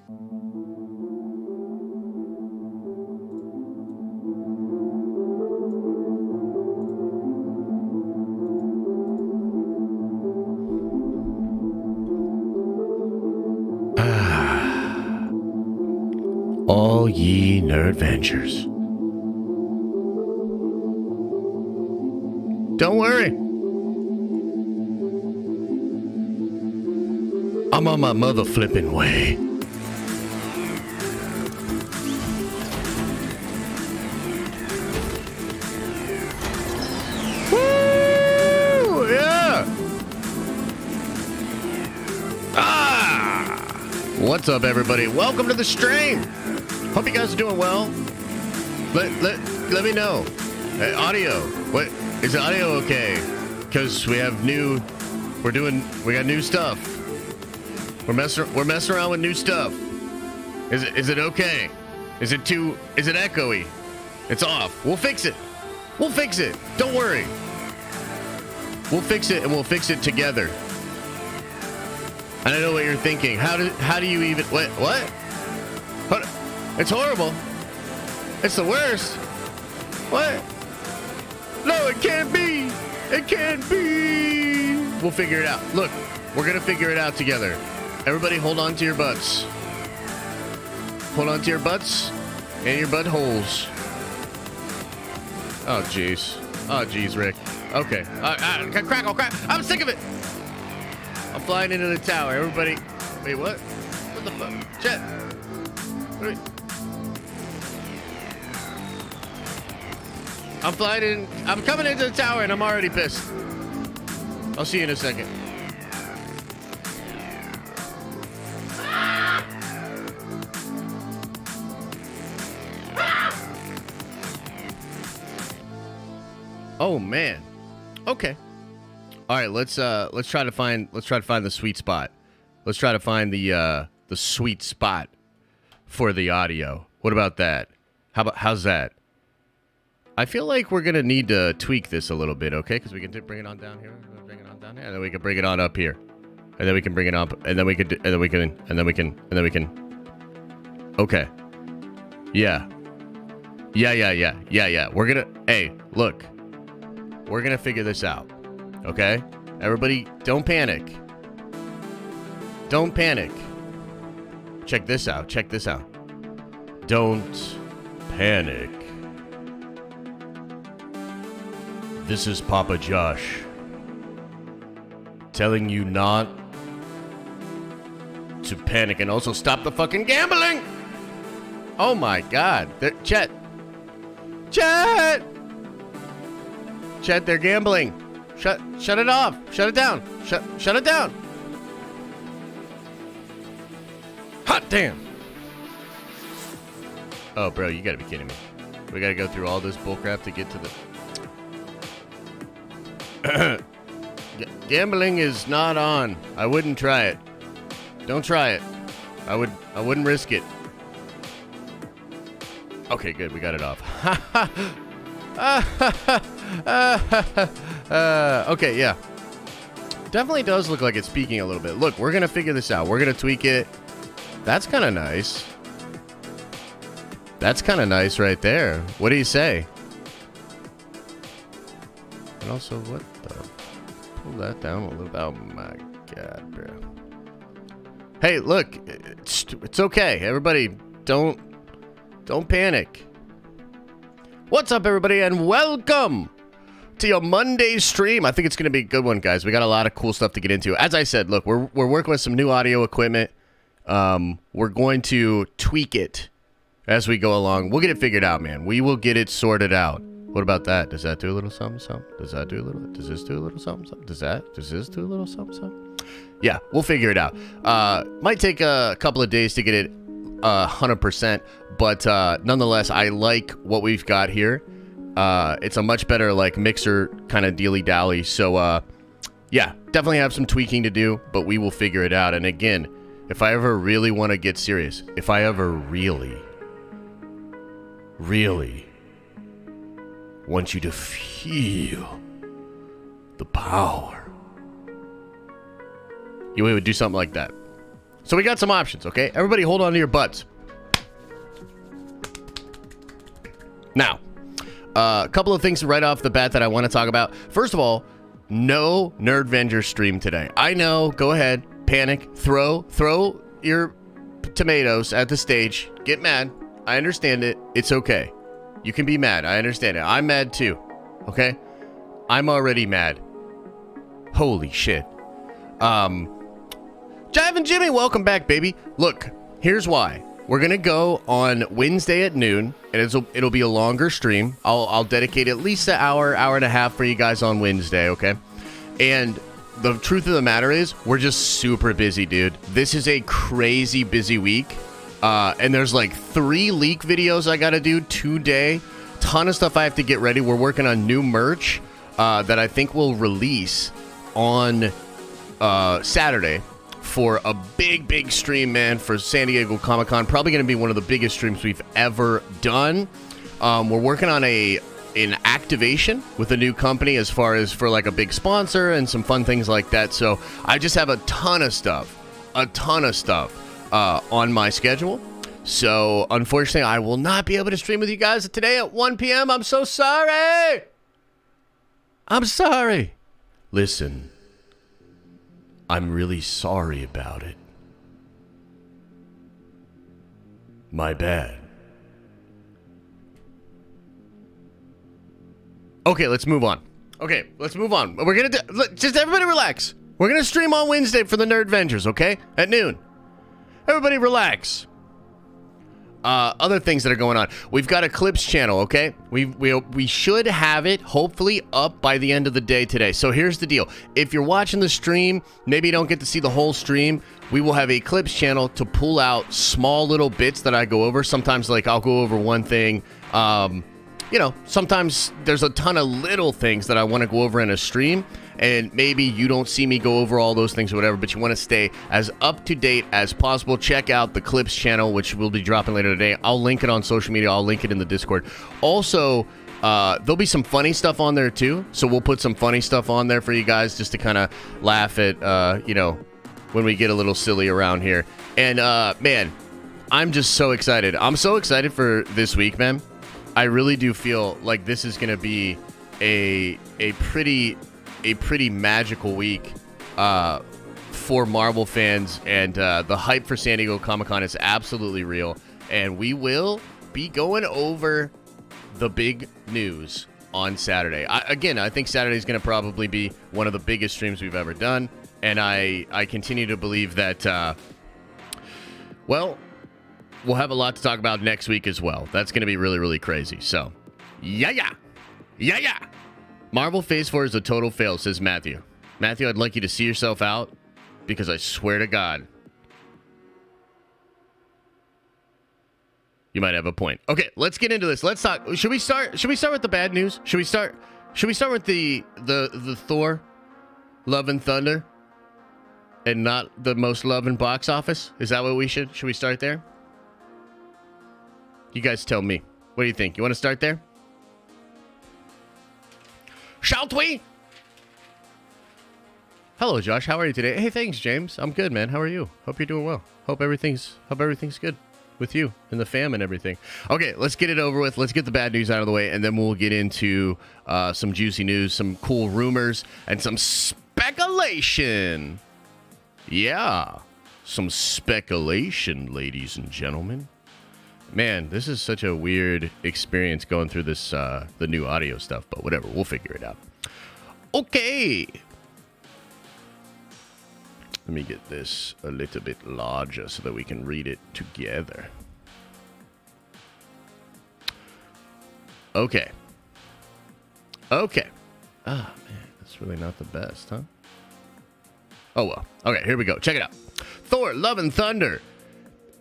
All ye Nerdventures. Don't worry. I'm on my mother flipping way. Woo! Yeah! What's up, everybody? Welcome to the stream. Hope you guys are doing well. Let me know. Audio. What is the audio okay? Because we got new stuff. We're messing around with new stuff. Is it okay? Is it echoey? It's off. We'll fix it. Don't worry. We'll fix it, and we'll fix it together. I don't know what you're thinking. How do you even what? It's horrible. It's the worst. What? No, it can't be. It can't be. We'll figure it out. Look, we're gonna figure it out together. Everybody hold on to your butts. Hold on to your butts and your butt holes. Oh, jeez, Rick. Okay. Crackle. I'm sick of it. I'm flying into the tower. Everybody. Wait, what? What the fuck? Chet. I'm flying in. I'm coming into the tower and I'm already pissed. I'll see you in a second. Oh man. Okay. All right, let's try to find the sweet spot. Let's try to find the sweet spot for the audio. What about that? How's that? I feel like we're gonna need to tweak this a little bit, okay? Because we can bring it on down here, and then we can bring it on up here, and then we can bring it up, and then we can. Okay. Yeah. We're gonna. Hey, look. We're gonna figure this out, okay? Everybody, don't panic. Don't panic. Check this out. Don't panic. This is Papa Josh telling you not to panic and also stop the fucking gambling. Oh my God. Chet, they're gambling. Shut it off. Shut it down. Shut it down. Hot damn. Oh, bro, you gotta be kidding me. We gotta go through all this bullcrap to get to the... Gambling is not on. I wouldn't try it. Don't try it. I wouldn't risk it. Okay, good. We got it off. Okay, yeah. Definitely does look like it's peaking a little bit. Look, we're gonna figure this out. We're gonna tweak it. That's kind of nice. That's kind of nice right there. What do you say? And also, what the... Pull that down a little bit. Oh my God, bro. Hey, look. It's okay. Everybody, don't panic. What's up, everybody, and welcome to your Monday stream. I think it's going to be a good one, guys. We got a lot of cool stuff to get into. As I said, look, we're working with some new audio equipment. We're going to tweak it as we go along. We'll get it figured out, man. We will get it sorted out. What about that? Does that do a little something, something? Does this do a little something, something? Does this do a little something, something? Yeah, we'll figure it out. Might take a couple of days to get it 100%, but nonetheless, I like what we've got here. It's a much better like mixer kind of dealy-dally. So yeah, definitely have some tweaking to do, but we will figure it out. And again, if I ever really want to get serious, if I ever really want you to feel the power, you would do something like that. So we got some options, okay? Everybody hold on to your butts. Now, a couple of things right off the bat that I want to talk about. First of all, no Nerdventure stream today. I know, go ahead, panic, throw your tomatoes at the stage, get mad. I understand it. It's okay. You can be mad. I understand it. I'm mad too, okay? I'm already mad. Holy shit. Jive and Jimmy, welcome back, baby. Look, here's why. We're gonna go on Wednesday at noon, and it'll be a longer stream. I'll dedicate at least an hour and a half for you guys on Wednesday, okay? And the truth of the matter is, we're just super busy, dude. This is a crazy busy week, and there's like 3 leak videos I gotta do today. Ton of stuff I have to get ready. We're working on new merch that I think we'll release on Saturday for a big stream, man, for San Diego Comic-Con. Probably going to be one of the biggest streams we've ever done. We're working on an activation with a new company as far as for like a big sponsor and some fun things like that. So I just have a ton of stuff on my schedule. So unfortunately, I will not be able to stream with you guys today at 1 p.m. I'm so sorry. I'm sorry. Listen, I'm really sorry about it. My bad. Okay, let's move on. We're gonna just everybody relax. We're gonna stream on Wednesday for the Nerdventures, okay? At noon. Everybody relax. Other things that are going on. We've got a clips channel, okay? We should have it hopefully up by the end of the day today. So here's the deal. If you're watching the stream, maybe you don't get to see the whole stream, we will have a clips channel to pull out small little bits that I go over. Sometimes like I'll go over one thing. You know, sometimes there's a ton of little things that I want to go over in a stream, and maybe you don't see me go over all those things or whatever, but you want to stay as up to date as possible. Check out the clips channel, which will be dropping later today. I'll link it on social media. I'll link it in the Discord. Also, there'll be some funny stuff on there too, so we'll put some funny stuff on there for you guys just to kind of laugh at, you know, when we get a little silly around here. And, man, I'm just so excited. I'm so excited for this week, man. I really do feel like this is going to be a pretty magical week for Marvel fans, and the hype for San Diego Comic-Con is absolutely real, and we will be going over the big news on Saturday. I think Saturday is going to probably be one of the biggest streams we've ever done, and I continue to believe that, well, we'll have a lot to talk about next week as well. That's going to be really crazy. So, yeah. Marvel Phase 4 is a total fail, says Matthew. Matthew, I'd like you to see yourself out, because I swear to God, you might have a point. Okay, let's get into this. Let's talk. Should we start with the bad news? Should we start with the Thor Love and Thunder and not the most loved in box office? Is that what we should we start there? You guys tell me. What do you think? You want to start there? Shall we? Hello, Josh. How are you today? Hey, thanks, James. I'm good, man. How are you? Hope you're doing well. Hope everything's good with you and the fam and everything. Okay, let's get it over with. Let's get the bad news out of the way, and then we'll get into some juicy news, some cool rumors, and some speculation. Yeah, some speculation, ladies and gentlemen. Man, this is such a weird experience going through this, the new audio stuff, but whatever, we'll figure it out. Okay. Let me get this a little bit larger so that we can read it together. Okay. Ah, man, that's really not the best, huh? Oh, well. Okay, here we go. Check it out. Thor Love and Thunder.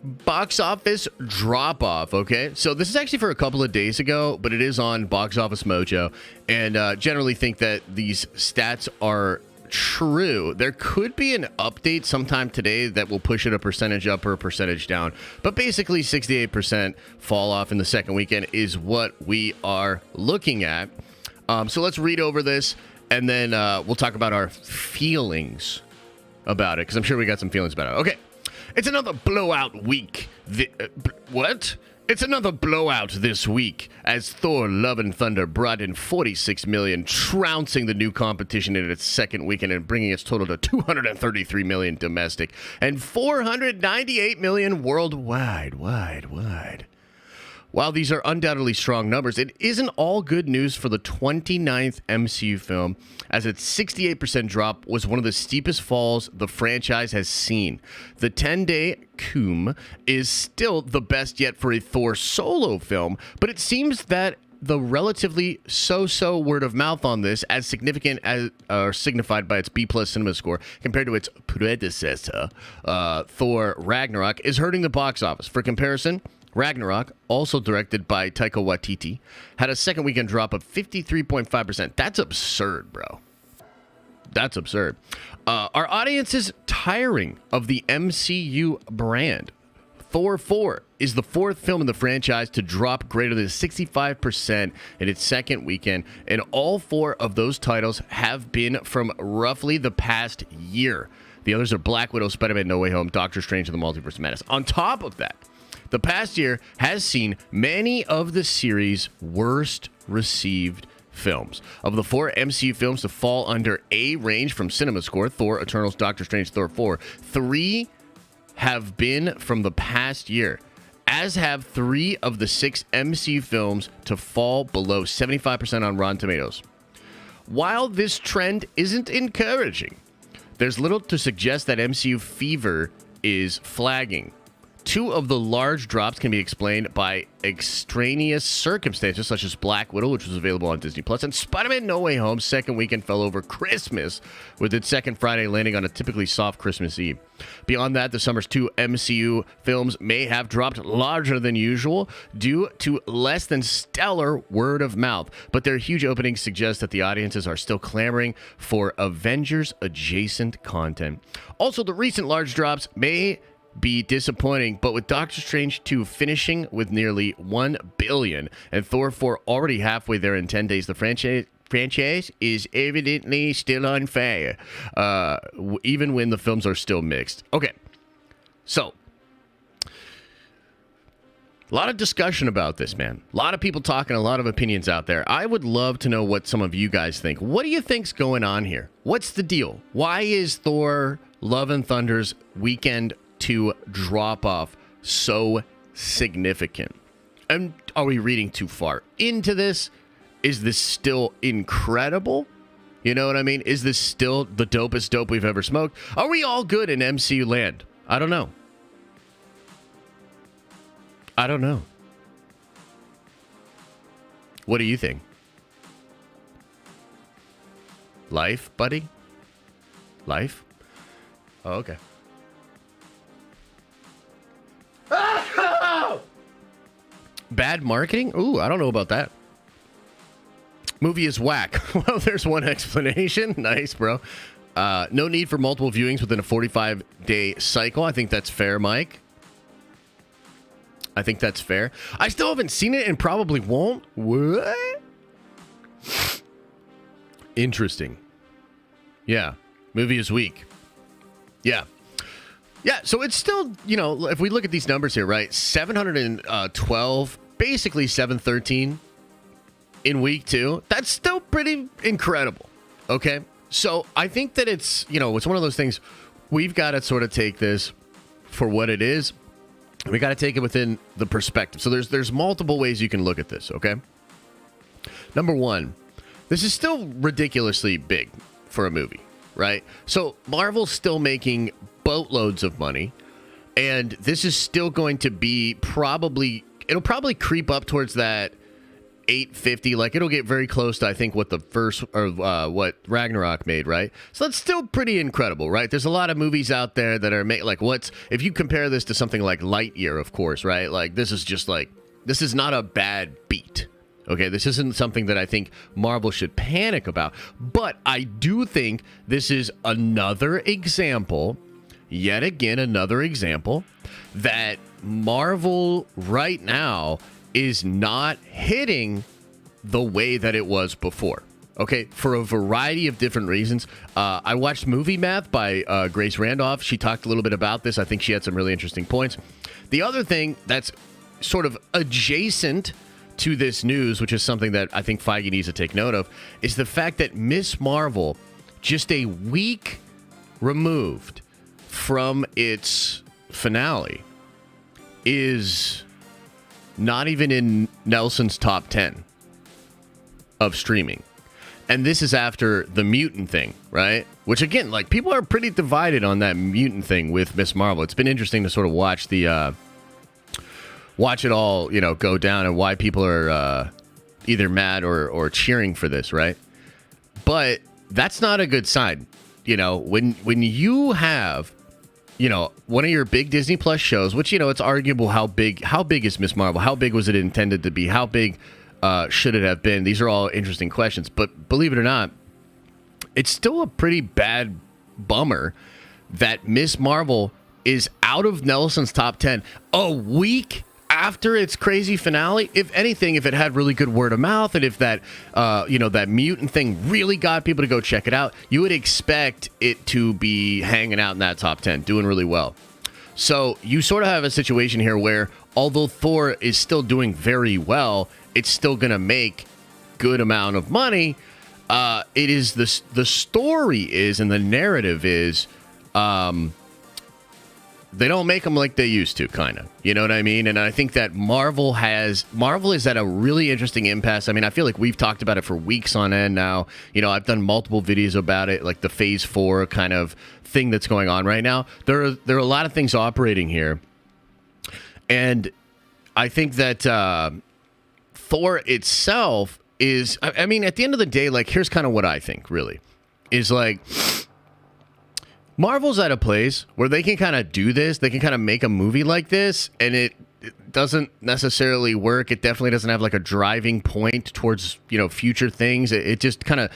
Box office drop off, okay? So this is actually for a couple of days ago, but it is on Box Office Mojo, and generally think that these stats are true. There could be an update sometime today that will push it a percentage up or a percentage down, but basically 68% fall off in the second weekend is what we are looking at. So let's read over this, and then we'll talk about our feelings about it, because I'm sure we got some feelings about it. Okay. It's another blowout week. What? It's another blowout this week as Thor Love and Thunder brought in $46 million, trouncing the new competition in its second weekend and bringing its total to $233 million domestic and $498 million worldwide. While these are undoubtedly strong numbers, it isn't all good news for the 29th MCU film, as its 68% drop was one of the steepest falls the franchise has seen. The 10-day coom is still the best yet for a Thor solo film, but it seems that the relatively so-so word of mouth on this, as significant as signified by its B+ cinema score compared to its predecessor, Thor Ragnarok, is hurting the box office. For comparison, Ragnarok, also directed by Taika Waititi, had a second weekend drop of 53.5%. That's absurd, bro. That's absurd. Our audience is tiring of the MCU brand. Thor 4 is the fourth film in the franchise to drop greater than 65% in its second weekend, and all four of those titles have been from roughly the past year. The others are Black Widow, Spider-Man No Way Home, Doctor Strange, and the Multiverse of Madness. On top of that, the past year has seen many of the series' worst received films. Of the four MCU films to fall under A range from cinema score, Thor, Eternals, Doctor Strange, Thor 4, 3 have been from the past year, as have 3 of the 6 MCU films to fall below 75% on Rotten Tomatoes. While this trend isn't encouraging, there's little to suggest that MCU fever is flagging. 2 of the large drops can be explained by extraneous circumstances, such as Black Widow, which was available on Disney+, and Spider-Man No Way Home's second weekend fell over Christmas, with its second Friday landing on a typically soft Christmas Eve. Beyond that, the summer's 2 MCU films may have dropped larger than usual due to less than stellar word of mouth, but their huge openings suggest that the audiences are still clamoring for Avengers-adjacent content. Also, the recent large drops may be disappointing, but with Doctor Strange 2 finishing with nearly $1 billion and Thor 4 already halfway there in 10 days, the franchise is evidently still on fire, even when the films are still mixed. Okay, so a lot of discussion about this, man. A lot of people talking, a lot of opinions out there. I would love to know what some of you guys think. What do you think's going on here? What's the deal? Why is Thor Love and Thunder's weekend to drop off so significant? And are we reading too far into this? Is this still incredible? You know what I mean? Is this still the dopest dope we've ever smoked? Are we all good in MCU land? I don't know. I don't know. What do you think? Life, buddy? Life? Oh, okay. Bad marketing? Ooh, I don't know about that. Movie is whack. Well, there's one explanation. Nice, bro. No need for multiple viewings within a 45-day cycle. I think that's fair, Mike. I think that's fair. I still haven't seen it and probably won't. What? Interesting. Yeah. Movie is weak. Yeah. Yeah, so it's still, you know, if we look at these numbers here, right? 712, basically 713 in week 2. That's still pretty incredible, okay? So I think that it's, you know, it's one of those things, we've got to sort of take this for what it is. We got to take it within the perspective. So there's multiple ways you can look at this, okay? Number one, this is still ridiculously big for a movie, right? So Marvel's still making boatloads of money, and this is still going to be it'll probably creep up towards that 850. Like, it'll get very close to, I think, what the first, or what Ragnarok made, right? So that's still pretty incredible, right? There's a lot of movies out there that are made, like, if you compare this to something like Lightyear, of course, right? Like, this is not a bad beat. Okay, this isn't something that I think Marvel should panic about, but I do think this is another example, yet again, another example, that Marvel right now is not hitting the way that it was before. Okay, for a variety of different reasons. I watched Movie Math by Grace Randolph. She talked a little bit about this. I think she had some really interesting points. The other thing that's sort of adjacent to this news, which is something that I think Feige needs to take note of, is the fact that Miss Marvel, just a week removed from its finale, is not even in Nelson's top 10 of streaming. And this is after the mutant thing, right? Which, again, like, people are pretty divided on that mutant thing with Miss Marvel. It's been interesting to sort of watch the watch it all, you know, go down, and why people are either mad or cheering for this, right? But that's not a good sign. You know, when you have, you know, one of your big Disney Plus shows, which, you know, it's arguable how big is Miss Marvel? How big was it intended to be? How big should it have been? These are all interesting questions. But believe it or not, it's still a pretty bad bummer that Miss Marvel is out of Nelson's top 10 a week after its crazy finale. If anything, if it had really good word of mouth, and if that, you know, that mutant thing really got people to go check it out, you would expect it to be hanging out in that top 10, doing really well. So you sort of have a situation here where, although Thor is still doing very well, it's still going to make good amount of money. It is the story is, and the narrative is, they don't make them like they used to, kind of. You know what I mean? And I think that Marvel is at a really interesting impasse. I mean, I feel like we've talked about it for weeks on end now. You know, I've done multiple videos about it, like the Phase 4 kind of thing that's going on right now. There are a lot of things operating here. And I think that Thor itself is, I mean, at the end of the day, like, here's kind of what I think, really, is like, Marvel's at a place where they can kind of do this. They can kind of make a movie like this, and it doesn't necessarily work. It definitely doesn't have like a driving point towards, you know, future things. It just kind of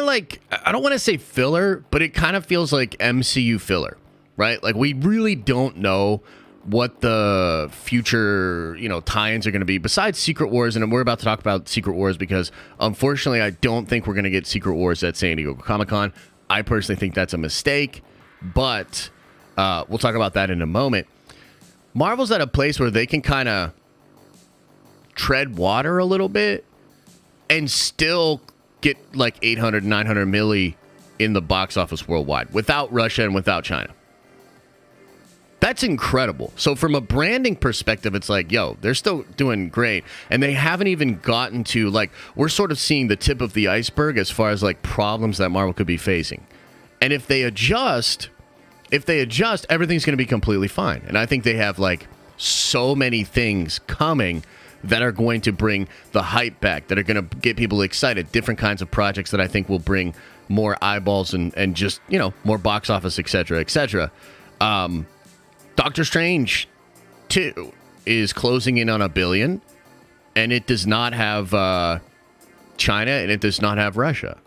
like, I don't want to say filler, but it kind of feels like MCU filler, right? Like, we really don't know what the future, you know, tie-ins are going to be besides Secret Wars. And we're about to talk about Secret Wars because, unfortunately, I don't think we're going to get Secret Wars at San Diego Comic-Con. I personally think that's a mistake, but we'll talk about that in a moment. Marvel's at a place where they can kind of tread water a little bit and still get like 800, 900 milli in the box office worldwide without Russia and without China. That's incredible. So from a branding perspective, it's like, yo, they're still doing great. And they haven't even gotten to, like, we're sort of seeing the tip of the iceberg as far as like problems that Marvel could be facing. And if they adjust, everything's going to be completely fine. And I think they have like so many things coming that are going to bring the hype back, that are going to get people excited, different kinds of projects that I think will bring more eyeballs and just, you know, more box office, et cetera, et cetera. Doctor Strange 2 is closing in on $1 billion, and it does not have China, and it does not have Russia.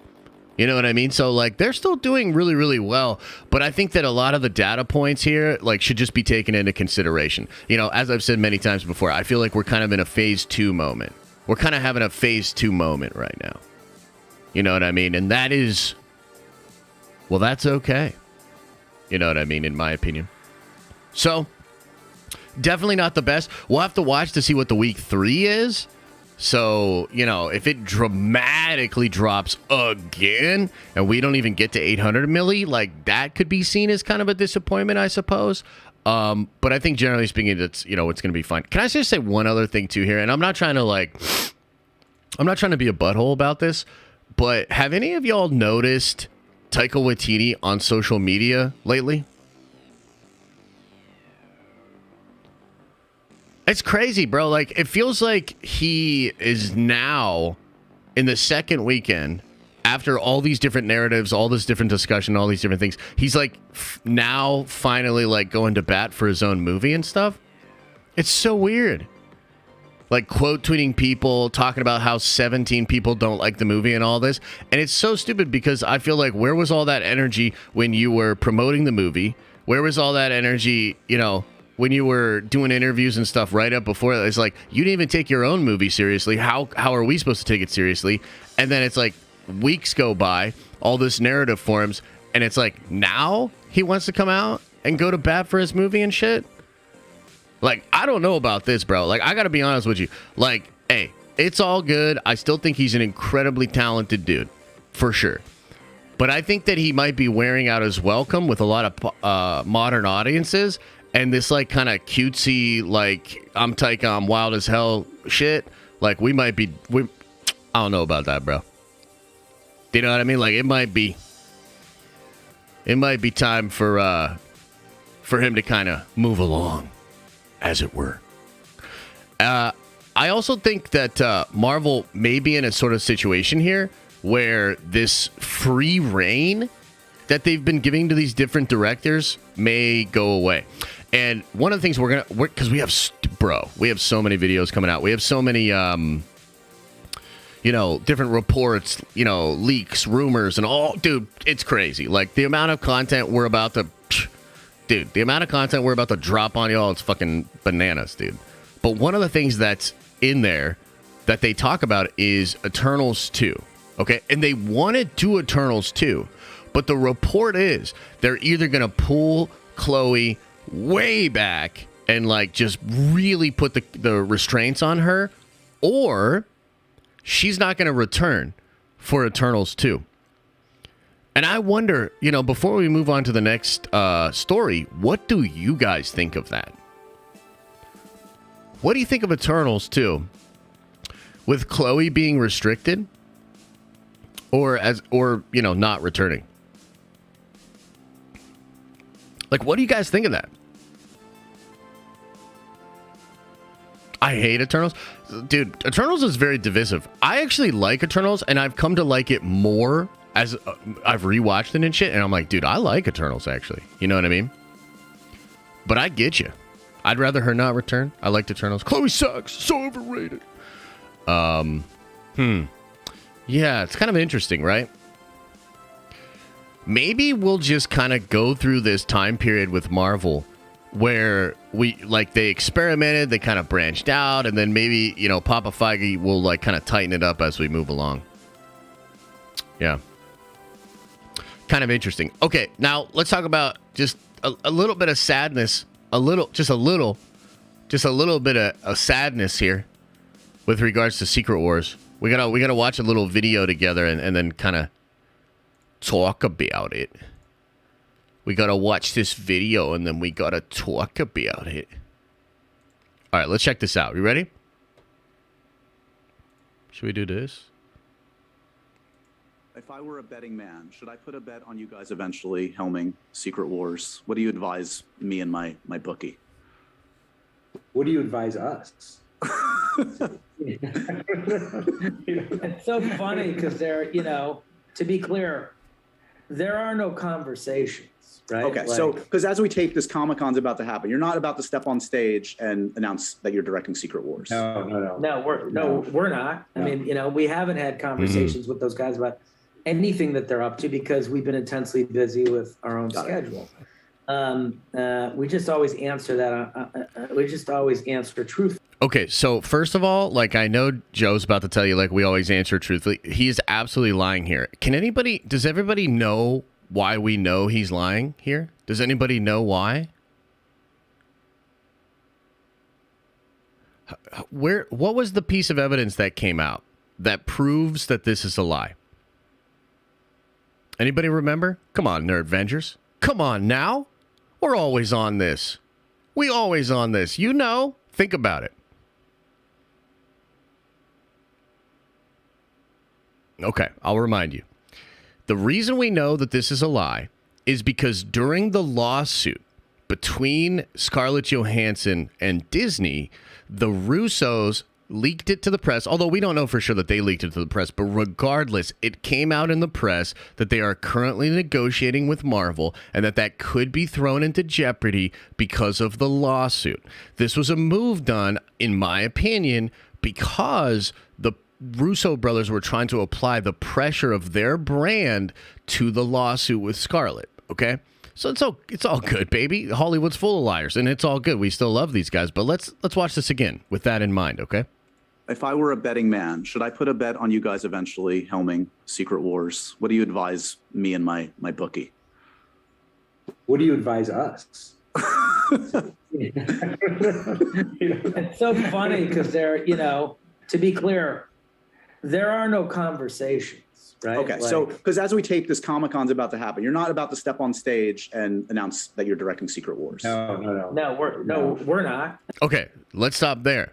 You know what I mean? So, like, they're still doing really, really well, but I think that a lot of the data points here, like, should just be taken into consideration. You know, as I've said many times before, I feel like we're kind of in a phase 2 moment. We're kind of having a phase 2 moment right now. You know what I mean? And that is, well, that's okay. You know what I mean, in my opinion. So, definitely not the best. We'll have to watch to see what the week 3 is. So, you know, if it dramatically drops again and we don't even get to 800 milli, like, that could be seen as kind of a disappointment, I suppose. But I think generally speaking, it's, you know, it's going to be fine. Can I just say one other thing too here? And I'm not trying to be a butthole about this, but have any of y'all noticed Taika Waititi on social media lately? It's crazy, bro. Like, it feels like he is now in the second weekend after all these different narratives, all this different discussion, all these different things. He's like now finally like going to bat for his own movie and stuff. It's so weird. Like quote tweeting people, talking about how 17 people don't like the movie and all this. And it's so stupid because I feel like, where was all that energy when you were promoting the movie? Where was all that energy, you know, when you were doing interviews and stuff right up before that, it's like, you didn't even take your own movie seriously. How are we supposed to take it seriously? And then it's like weeks go by, all this narrative forms, and it's like, now he wants to come out and go to bat for his movie and shit? Like, I don't know about this, bro. Like, I gotta be honest with you. Like, hey, it's all good. I still think he's an incredibly talented dude, for sure. But I think that he might be wearing out his welcome with a lot of modern audiences. And this, like, kind of cutesy, like, I'm Taika, I'm wild as hell shit. Like, I don't know about that, bro. You know what I mean? Like, it might be time for him to kind of move along, as it were. I also think that Marvel may be in a sort of situation here where this free reign that they've been giving to these different directors may go away. And one of the things because we have so many videos coming out. We have so many, different reports, leaks, rumors, and all. Dude, it's crazy. Like, the amount of content we're about to drop on y'all, it's fucking bananas, dude. But one of the things that's in there that they talk about is Eternals 2. Okay? And they want to do Eternals 2. But the report is they're either going to pull Chloe way back and, like, just really put the restraints on her, or she's not going to return for Eternals 2. And I wonder, before we move on to the next story, what do you guys think of that? What do you think of Eternals 2? With Chloe being restricted? Or not returning? Like, what do you guys think of that? I hate Eternals. Dude, Eternals is very divisive. I actually like Eternals, and I've come to like it more as I've rewatched it and shit, and I'm like, dude, I like Eternals, actually. You know what I mean? But I get you. I'd rather her not return. I liked Eternals. Chloe sucks. So overrated. Yeah, it's kind of interesting, right? Maybe we'll just kind of go through this time period with Marvel where they experimented, they kind of branched out, and then maybe, Papa Feige will, like, kind of tighten it up as we move along. Yeah. Kind of interesting. Okay, now let's talk about just a little bit of sadness. Just a little bit of sadness here with regards to Secret Wars. We gotta watch a little video together and then kind of talk about it. We gotta watch this video and then we gotta talk about it. All right, let's check this out. You ready? Should we do this? If I were a betting man, should I put a bet on you guys eventually helming Secret Wars? What do you advise me and my bookie? What do you advise us? It's so funny because to be clear, there are no conversations, right? Okay, so because as we tape this, Comic-Con's about to happen. You're not about to step on stage and announce that you're directing Secret Wars. No, we're not. I mean, we haven't had conversations with those guys about anything that they're up to because we've been intensely busy with our own schedule. We just always answer that. We just always answer truthfully. Okay, so first of all, like, I know Joe's about to tell you, like, we always answer truthfully. He is absolutely lying here. Does everybody know why we know he's lying here? Does anybody know why? What was the piece of evidence that came out that proves that this is a lie? Anybody remember? Come on, Nerdventures. Come on now. We're always on this. We always on this. Think about it. Okay, I'll remind you. The reason we know that this is a lie is because during the lawsuit between Scarlett Johansson and Disney, the Russos leaked it to the press, although we don't know for sure that they leaked it to the press, but regardless, it came out in the press that they are currently negotiating with Marvel and that could be thrown into jeopardy because of the lawsuit. This was a move done, in my opinion, because the Russo brothers were trying to apply the pressure of their brand to the lawsuit with Scarlett, okay? So it's all good, baby. Hollywood's full of liars, and it's all good. We still love these guys, but let's watch this again with that in mind, okay? If I were a betting man, should I put a bet on you guys eventually helming Secret Wars? What do you advise me and my bookie? What do you advise us? It's so funny because to be clear, there are no conversations. Right? Okay, so because as we tape this, Comic-Con's about to happen. You're not about to step on stage and announce that you're directing Secret Wars. No, we're not. Okay, let's stop there.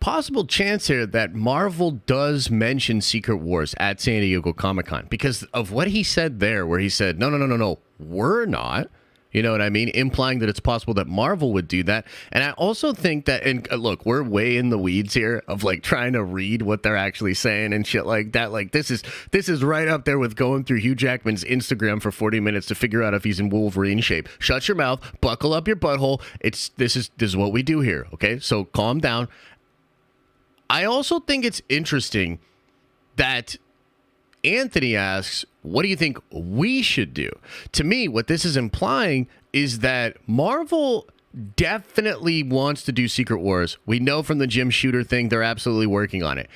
Possible chance here that Marvel does mention Secret Wars at San Diego Comic-Con because of what he said there, where he said, no, we're not. You know what I mean? Implying that it's possible that Marvel would do that. And I also think that, and look, we're way in the weeds here of like trying to read what they're actually saying and shit like that. Like this is right up there with going through Hugh Jackman's Instagram for 40 minutes to figure out if he's in Wolverine shape. Shut your mouth, buckle up your butthole. This is what we do here. Okay. So calm down. I also think it's interesting that Anthony asks, what do you think we should do? To me, what this is implying is that Marvel definitely wants to do Secret Wars. We know from the Jim Shooter thing, they're absolutely working on it.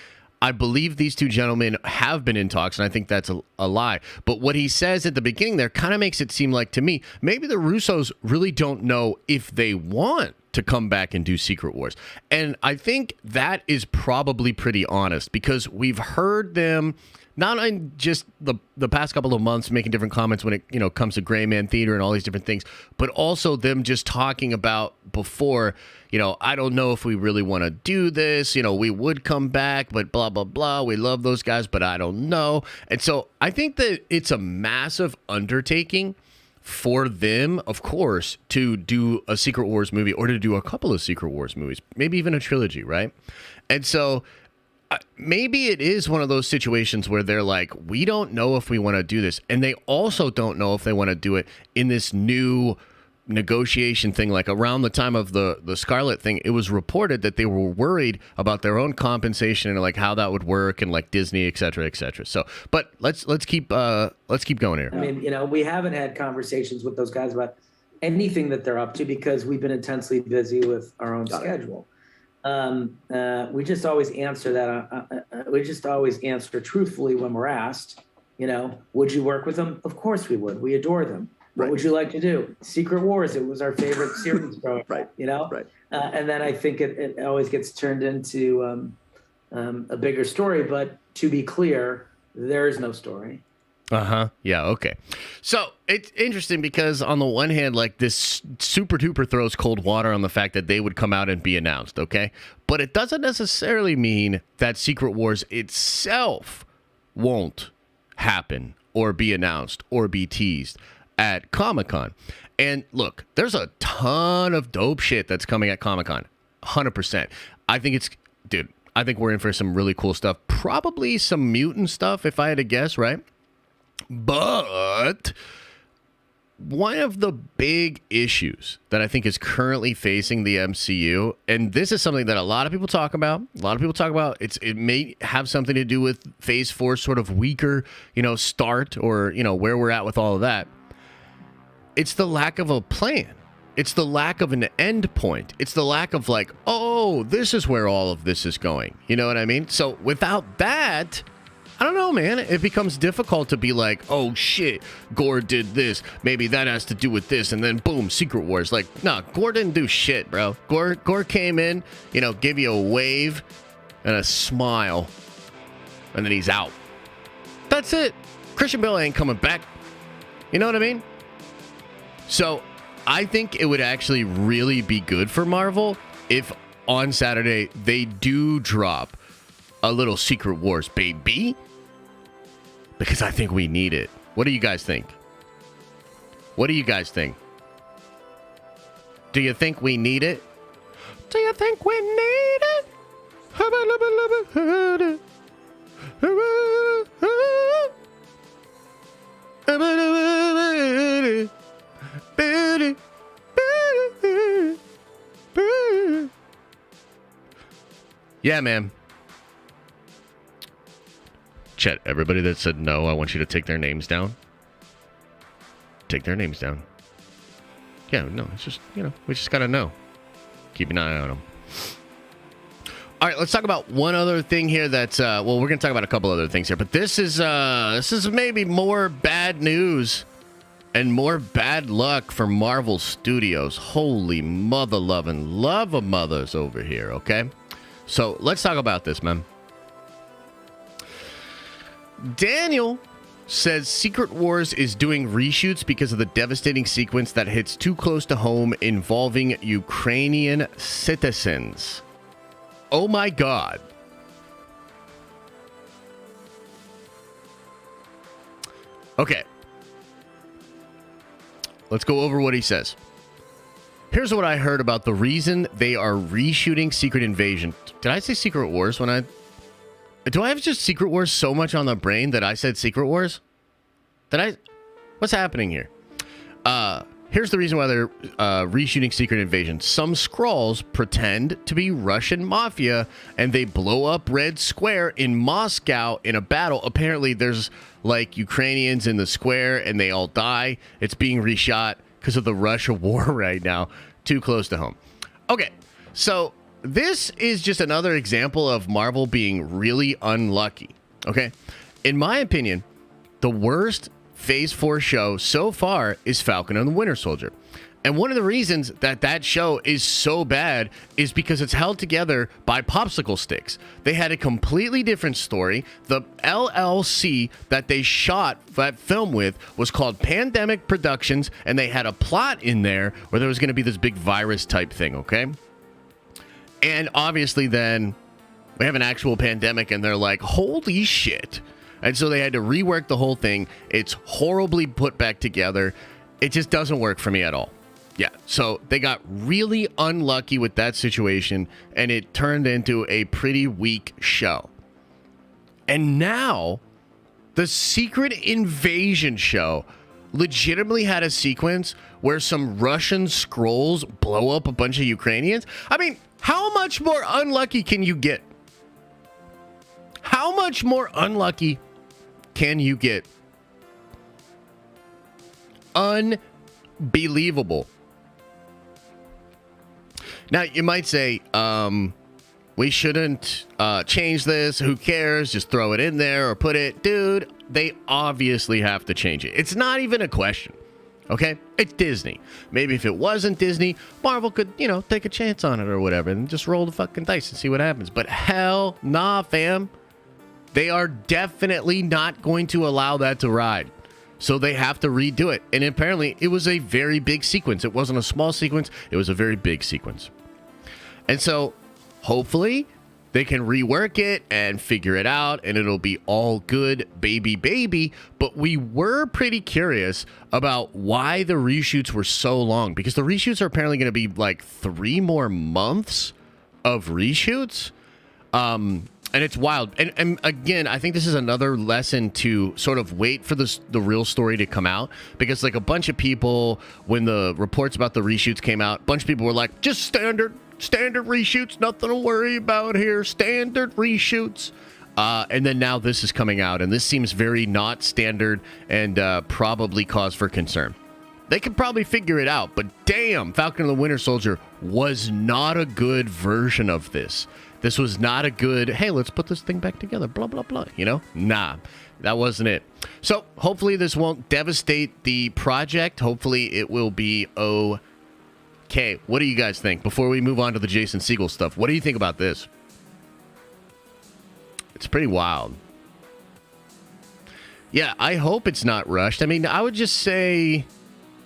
I believe these two gentlemen have been in talks, and I think that's a lie. But what he says at the beginning there kind of makes it seem like, to me, maybe the Russos really don't know if they want to come back and do Secret Wars. And I think that is probably pretty honest because we've heard them not in just the past couple of months making different comments when it comes to Gray Man Theater and all these different things, but also them just talking about before, I don't know if we really want to do this, we would come back, but blah, blah, blah. We love those guys, but I don't know. And so I think that it's a massive undertaking for them, of course, to do a Secret Wars movie or to do a couple of Secret Wars movies, maybe even a trilogy, right? And so maybe it is one of those situations where they're like, we don't know if we want to do this. And they also don't know if they want to do it in this new negotiation thing. Like around the time of the Scarlet thing, it was reported that they were worried about their own compensation and like how that would work and like Disney, et cetera, et cetera. So, but let's keep going here. I mean, we haven't had conversations with those guys about anything that they're up to because we've been intensely busy with our own schedule. We just always answer that. We just always answer truthfully when we're asked, would you work with them? Of course we would. We adore them. What would you like to do? Secret Wars. It was our favorite series growing up, Right. And then I think it always gets turned into a bigger story. But to be clear, there is no story. Yeah. Okay. So it's interesting because on the one hand, like this super duper throws cold water on the fact that they would come out and be announced. Okay. But it doesn't necessarily mean that Secret Wars itself won't happen or be announced or be teased at Comic-Con. And look, there's a ton of dope shit that's coming at Comic-Con. 100%. I think we're in for some really cool stuff. Probably some mutant stuff if I had to guess, right? But one of the big issues that I think is currently facing the MCU, and this is something that a lot of people talk about. It may have something to do with Phase 4 sort of weaker, start or, where we're at with all of that. It's the lack of a plan. It's the lack of an end point. It's the lack of like, oh, this is where all of this is going. You know what I mean? So without that, I don't know, man. It becomes difficult to be like, oh, shit, Gore did this. Maybe that has to do with this. And then, boom, Secret Wars. Like, nah, Gore didn't do shit, bro. Gore came in, gave you a wave and a smile. And then he's out. That's it. Christian Bale ain't coming back. You know what I mean? So I think it would actually really be good for Marvel if on Saturday they do drop a little Secret Wars, baby. Because I think we need it. What do you guys think? Do you think we need it? Do you think we need it? Yeah, man. Chet, everybody that said no, I want you to take their names down. take their names down. Yeah, no, it's just, we just got to know. Keep an eye on them. All right, let's talk about one other thing here that's, we're going to talk about a couple other things here, but this is maybe more bad news and more bad luck for Marvel Studios. Holy mother loving love of mothers over here, okay? So let's talk about this, man. Daniel says Secret Wars is doing reshoots because of the devastating sequence that hits too close to home involving Ukrainian citizens. Oh my God. Okay. Let's go over what he says. Here's what I heard about the reason they are reshooting Secret Invasion. Did I say Secret Wars when I... Do I have just Secret Wars so much on the brain that I said Secret Wars? What's happening here? Here's the reason why they're reshooting Secret Invasion. Some Skrulls pretend to be Russian mafia, and they blow up Red Square in Moscow in a battle. Apparently, there's, like, Ukrainians in the square, and they all die. It's being reshot because of the Russia war right now. Too close to home. Okay, so this is just another example of Marvel being really unlucky, okay? In my opinion, the worst Phase 4 show so far is Falcon and the Winter Soldier. And one of the reasons that show is so bad is because it's held together by popsicle sticks. They had a completely different story. The LLC that they shot that film with was called Pandemic Productions, and they had a plot in there where there was going to be this big virus type thing, okay? And obviously then we have an actual pandemic, and they're like, holy shit. And so they had to rework the whole thing. It's horribly put back together. It just doesn't work for me at all. Yeah, so they got really unlucky with that situation, and it turned into a pretty weak show. And now, the Secret Invasion show legitimately had a sequence where some Russian Skrulls blow up a bunch of Ukrainians. I mean, how much more unlucky can you get? How much more unlucky can you get? Unbelievable. Now, you might say, we shouldn't change this. Who cares? Just throw it in there or put it. Dude, they obviously have to change it. It's not even a question. Okay? It's Disney. Maybe if it wasn't Disney, Marvel could, take a chance on it or whatever and just roll the fucking dice and see what happens. But hell nah, fam. They are definitely not going to allow that to ride. So they have to redo it. And apparently it was a very big sequence. It wasn't a small sequence. It was a very big sequence. And so hopefully they can rework it and figure it out, and it'll be all good, baby. But we were pretty curious about why the reshoots were so long, because the reshoots are apparently going to be like 3 more months of reshoots. And it's wild. And again, I think this is another lesson to sort of wait for the real story to come out. Because like a bunch of people, when the reports about the reshoots came out, a bunch of people were like, just standard reshoots, nothing to worry about here, standard reshoots. And then now this is coming out, and this seems very not standard and probably cause for concern. They could probably figure it out, but damn, Falcon and the Winter Soldier was not a good version of this. This was not a good, hey, let's put this thing back together, blah, blah, blah, Nah, that wasn't it. So hopefully this won't devastate the project. Hopefully it will be okay. What do you guys think? Before we move on to the Jason Segel stuff, what do you think about this? It's pretty wild. Yeah, I hope it's not rushed. I mean, I would just say,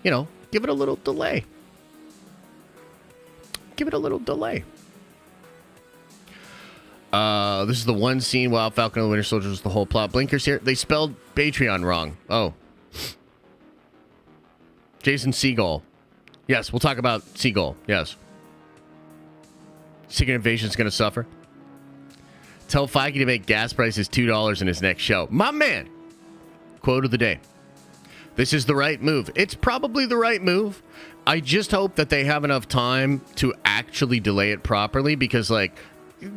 give it a little delay. Give it a little delay. This is the one scene while Falcon and the Winter Soldier was the whole plot. Blinkers here. They spelled Patreon wrong. Oh. Jason Segel. Yes, we'll talk about Segel. Yes. Secret Invasion's going to suffer. Tell Feige to make gas prices $2 in his next show. My man. Quote of the day. This is the right move. It's probably the right move. I just hope that they have enough time to actually delay it properly, because, like,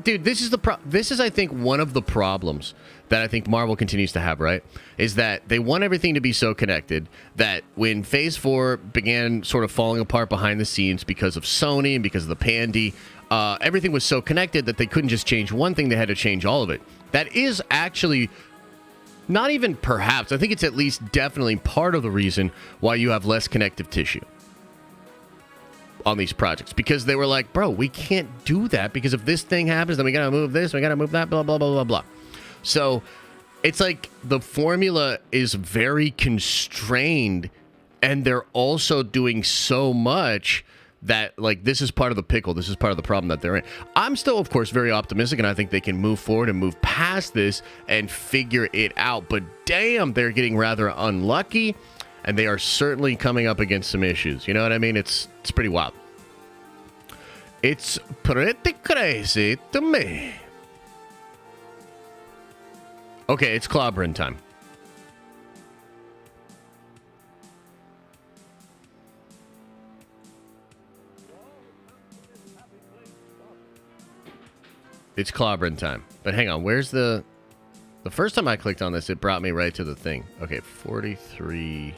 dude, this is I think one of the problems that I think Marvel continues to have, right, is that they want everything to be so connected that when Phase 4 began sort of falling apart behind the scenes because of Sony and because of the pandy, everything was so connected that they couldn't just change one thing, they had to change all of it. That is actually not even perhaps, I think it's at least definitely part of the reason why you have less connective tissue on these projects, because they were like, bro, we can't do that because if this thing happens, then we gotta move this, we gotta move that, blah, blah, blah, blah, blah. So it's like the formula is very constrained, and they're also doing so much that, like, this is part of the pickle. This is part of the problem that they're in. I'm still, of course, very optimistic, and I think they can move forward and move past this and figure it out. But damn, they're getting rather unlucky, and they are certainly coming up against some issues. You know what I mean? It's pretty wild. It's pretty crazy to me. Okay, it's clobbering time. It's clobbering time. But hang on, where's the first time I clicked on this, it brought me right to the thing. Okay, 43.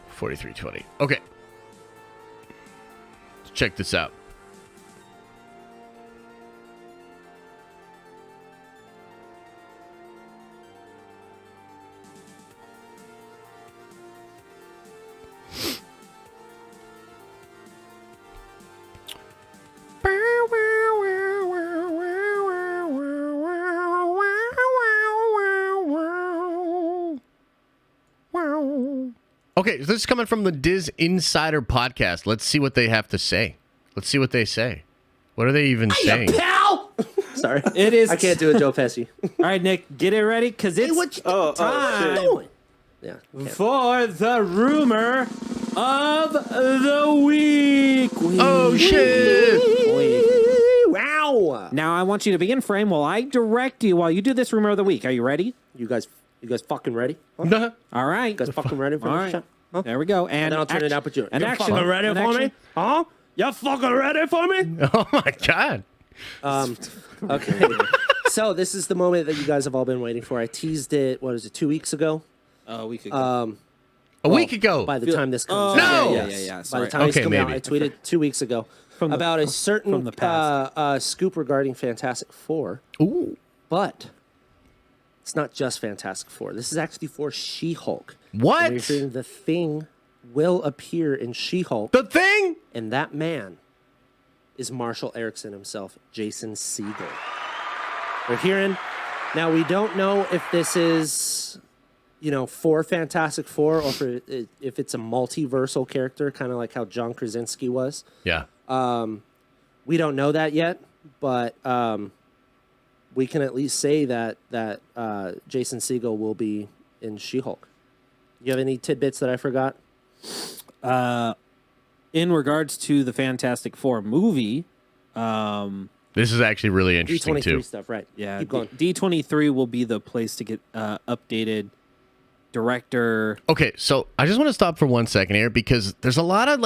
4320. Okay. Let's check this out. Okay, so this is coming from the Diz Insider podcast. Let's see what they have to say. Let's see what they say. What are they even saying? Pal! Sorry. It is. I can't do a Joe Pesci. All right, Nick, get it ready, because it's time Yeah. for the rumor of the week. Oh, shit. Wow. Now, I want you to be in frame while I direct you while you do this rumor of the week. Are you ready? You guys fucking ready? Huh? Nah. All right. You guys fucking ready for All this right. shot? Huh? There we go. And then I'll turn it up with you. And You action. fucking ready for me? Huh? You fucking ready for me? Oh, my God. Okay. So this is the moment that you guys have all been waiting for. I teased it, what is it, 2 weeks ago? We could go. A week ago. By the time this comes No! out. Yeah. By Sorry. the time Okay, this comes out, maybe. I tweeted 2 weeks ago From the- about a certain from the past. scoop regarding Fantastic Four. Ooh. But it's not just Fantastic Four. This is actually for She-Hulk. What? And we're hearing the Thing will appear in She-Hulk, The Thing? and that man is Marshall Erickson himself, Jason Segel. We're hearing. Now, we don't know if this is, for Fantastic Four or if it's a multiversal character, kind of like how John Krasinski was. Yeah. We don't know that yet, but we can at least say that Jason Segel will be in She-Hulk. You have any tidbits that I forgot? In regards to the Fantastic Four movie, This is actually really interesting, D23 too. stuff, right? yeah, Keep going. D23 will be the place to get updated director. Okay, so I just want to stop for 1 second here because there's a lot of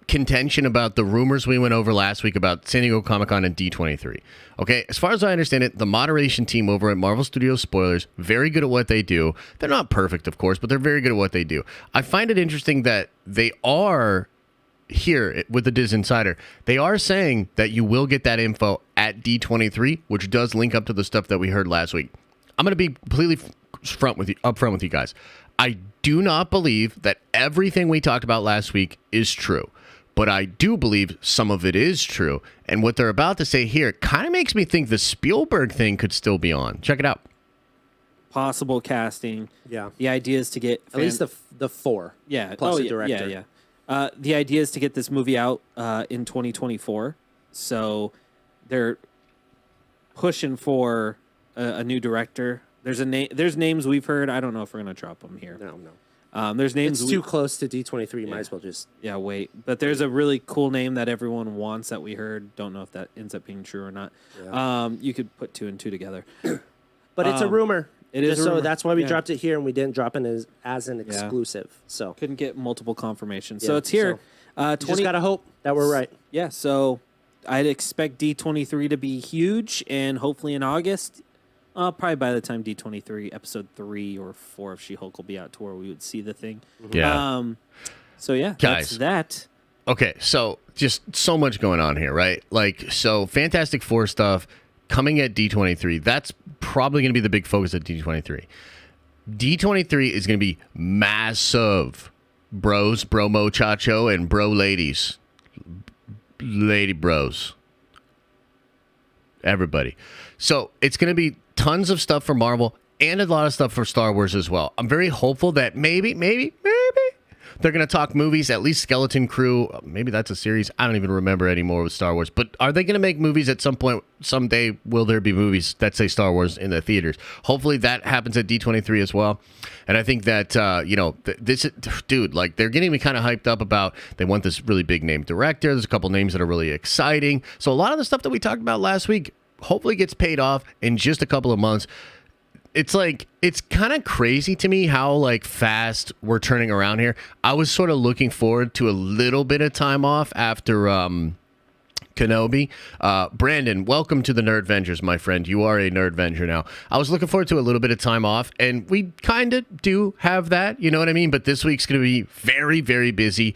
contention about the rumors we went over last week about San Diego Comic-Con and D23. Okay, as far as I understand it, the moderation team over at Marvel Studios Spoilers, very good at what they do. They're not perfect, of course, but they're very good at what they do. I find it interesting that they are here with the Diz Insider. They are saying that you will get that info at D23, which does link up to the stuff that we heard last week. I'm going to be completely upfront with you guys. I do not believe that everything we talked about last week is true, but I do believe some of it is true. And what they're about to say here kind of makes me think the Spielberg thing could still be on. Check it out. Possible casting. Yeah. The idea is to get At least the four. yeah plus the yeah, director. Yeah. The idea is to get this movie out in 2024. So they're pushing for a new director. There's names we've heard. I don't know if we're gonna drop them here. No. There's names It's too close to D23. You might Yeah. as well just. Yeah, wait. But there's a really cool name that everyone wants that we heard. Don't know if that ends up being true or not. Yeah. You could put 2 and 2 together. But it's a rumor. It is Just a so rumor. that's why we Yeah. dropped it here and we didn't drop it as an exclusive. So Couldn't get multiple confirmations. Yeah, So it's here. Just gotta hope that we're right. Yeah, so I'd expect D23 to be huge, and hopefully in August, probably by the time D23 episode 3 or 4 of She-Hulk will be out, to where we would see the thing. Yeah. So yeah, Guys. that's that. Okay, so just so much going on here, right? Like, so Fantastic Four stuff coming at D23. That's probably going to be the big focus at D23. D23 is going to be massive. Bros, bro muchacho, and bro ladies. Lady bros. Everybody. So it's going to be tons of stuff for Marvel and a lot of stuff for Star Wars as well. I'm very hopeful that maybe they're going to talk movies, at least Skeleton Crew. Maybe that's a series. I don't even remember anymore with Star Wars. But are they going to make movies at some point? Someday, will there be movies that say Star Wars in the theaters? Hopefully that happens at D23 as well. And I think that, dude, like, they're getting me kind of hyped up about, they want this really big name director. There's a couple names that are really exciting. So a lot of the stuff that we talked about last week hopefully gets paid off in just a couple of months. It's like, it's kind of crazy to me how, like, fast we're turning around here. I was sort of looking forward to a little bit of time off after Kenobi. Brandon, welcome to the Nerdventures, my friend. You are a Nerdventure now. I was looking forward to a little bit of time off, and we kind of do have that, you know what I mean? But this week's going to be very, very busy.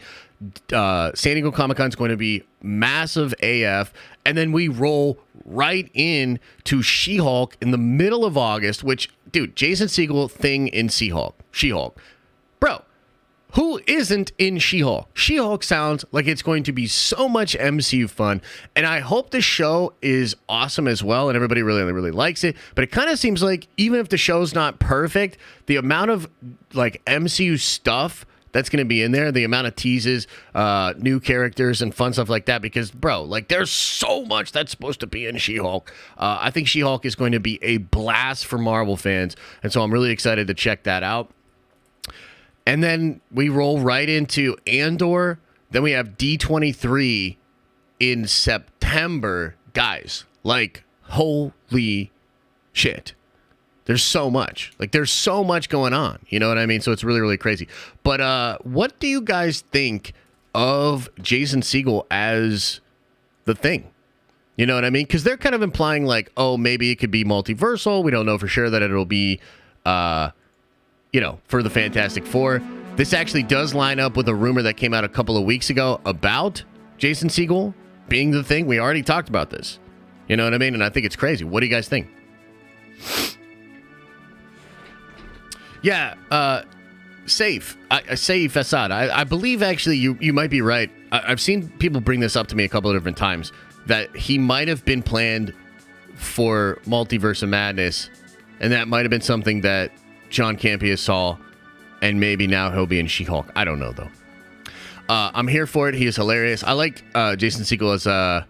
San Diego Comic-Con is going to be massive AF, and then we roll right in to She-Hulk in the middle of August, which, dude, Jason Segel thing in She-Hulk. Bro, who isn't in She-Hulk? She-Hulk sounds like it's going to be so much MCU fun, and I hope the show is awesome as well, and everybody really, really likes it, but it kind of seems like even if the show's not perfect, the amount of, like, MCU stuff that's going to be in there, the amount of teases, new characters, and fun stuff like that, because, bro, like, there's so much that's supposed to be in She-Hulk. I think She-Hulk is going to be a blast for Marvel fans, and so I'm really excited to check that out. And then we roll right into Andor. Then we have D23 in September. Guys, like, holy shit. There's so much. Like, there's so much going on. You know what I mean? So it's really, really crazy. But what do you guys think of Jason Segel as the Thing? You know what I mean? Because they're kind of implying, like, oh, maybe it could be multiversal. We don't know for sure that it'll be, for the Fantastic Four. This actually does line up with a rumor that came out a couple of weeks ago about Jason Segel being the Thing. We already talked about this. You know what I mean? And I think it's crazy. What do you guys think? Yeah, Saif Assad. I believe, actually, you might be right. I've seen people bring this up to me a couple of different times, that he might have been planned for Multiverse of Madness, and that might have been something that John Campea saw, and maybe now he'll be in She-Hulk. I don't know, though. I'm here for it. He is hilarious. I like Jason Segel as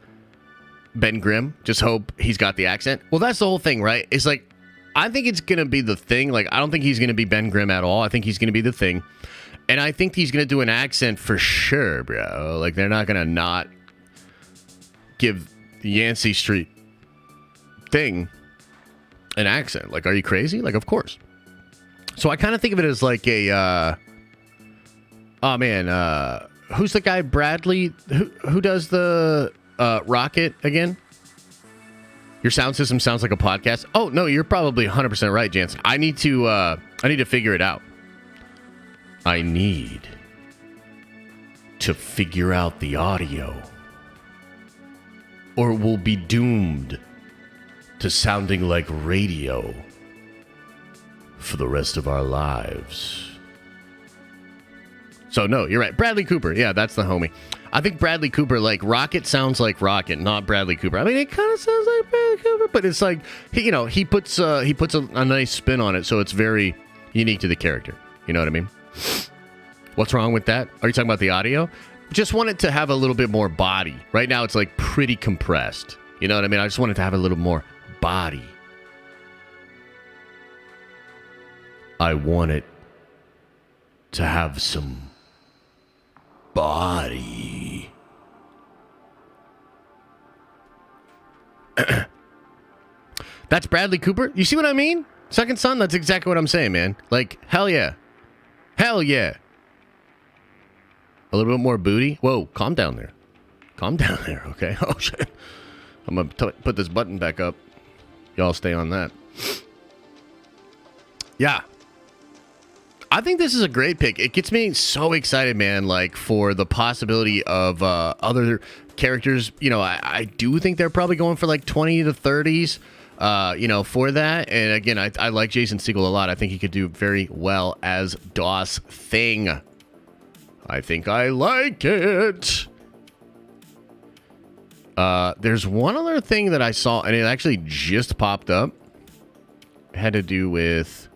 Ben Grimm. Just hope he's got the accent. Well, that's the whole thing, right? It's like, I think it's going to be the Thing. Like, I don't think he's going to be Ben Grimm at all. I think he's going to be the Thing. And I think he's going to do an accent for sure, bro. Like, they're not going to not give the Yancey Street Thing an accent. Like, are you crazy? Like, of course. So I kind of think of it as like a, who's the guy, Bradley? Who does the Rocket again? Your sound system sounds like a podcast. Oh, no, you're probably 100% right, Jansen. I need to figure it out. I need to figure out the audio, or we'll be doomed to sounding like radio for the rest of our lives. So, no, you're right. Bradley Cooper. Yeah, that's the homie. I think Bradley Cooper, like, Rocket sounds like Rocket, not Bradley Cooper. I mean, it kind of sounds like Bradley Cooper, but it's like, he puts a nice spin on it, so it's very unique to the character. You know what I mean? What's wrong with that? Are you talking about the audio? Just want it to have a little bit more body. Right now, it's, like, pretty compressed. You know what I mean? I just want it to have a little more body. I want it to have some body. That's Bradley Cooper? You see what I mean? Second Son, that's exactly what I'm saying, man. Like, hell yeah. Hell yeah. A little bit more booty. Whoa, calm down there. Calm down there, okay? Oh, shit. I'm going to put this button back up. Y'all stay on that. Yeah. I think this is a great pick. It gets me so excited, man, like, for the possibility of other characters. You know, I do think they're probably going for, like, 20 to 30s, you know, for that. And, again, I like Jason Segel a lot. I think he could do very well as DOS Thing. I think I like it. There's one other thing that I saw, and it actually just popped up. It had to do with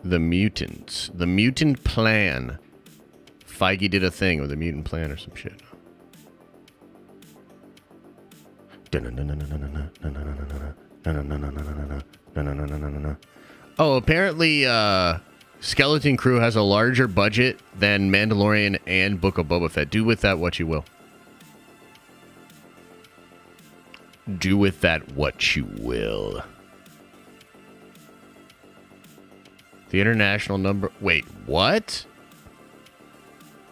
the mutants. The mutant plan. Feige did a thing with the mutant plan or some shit. Oh, apparently, Skeleton Crew has a larger budget than Mandalorian and Book of Boba Fett. Do with that what you will. Do with that what you will. The international number... Wait, what?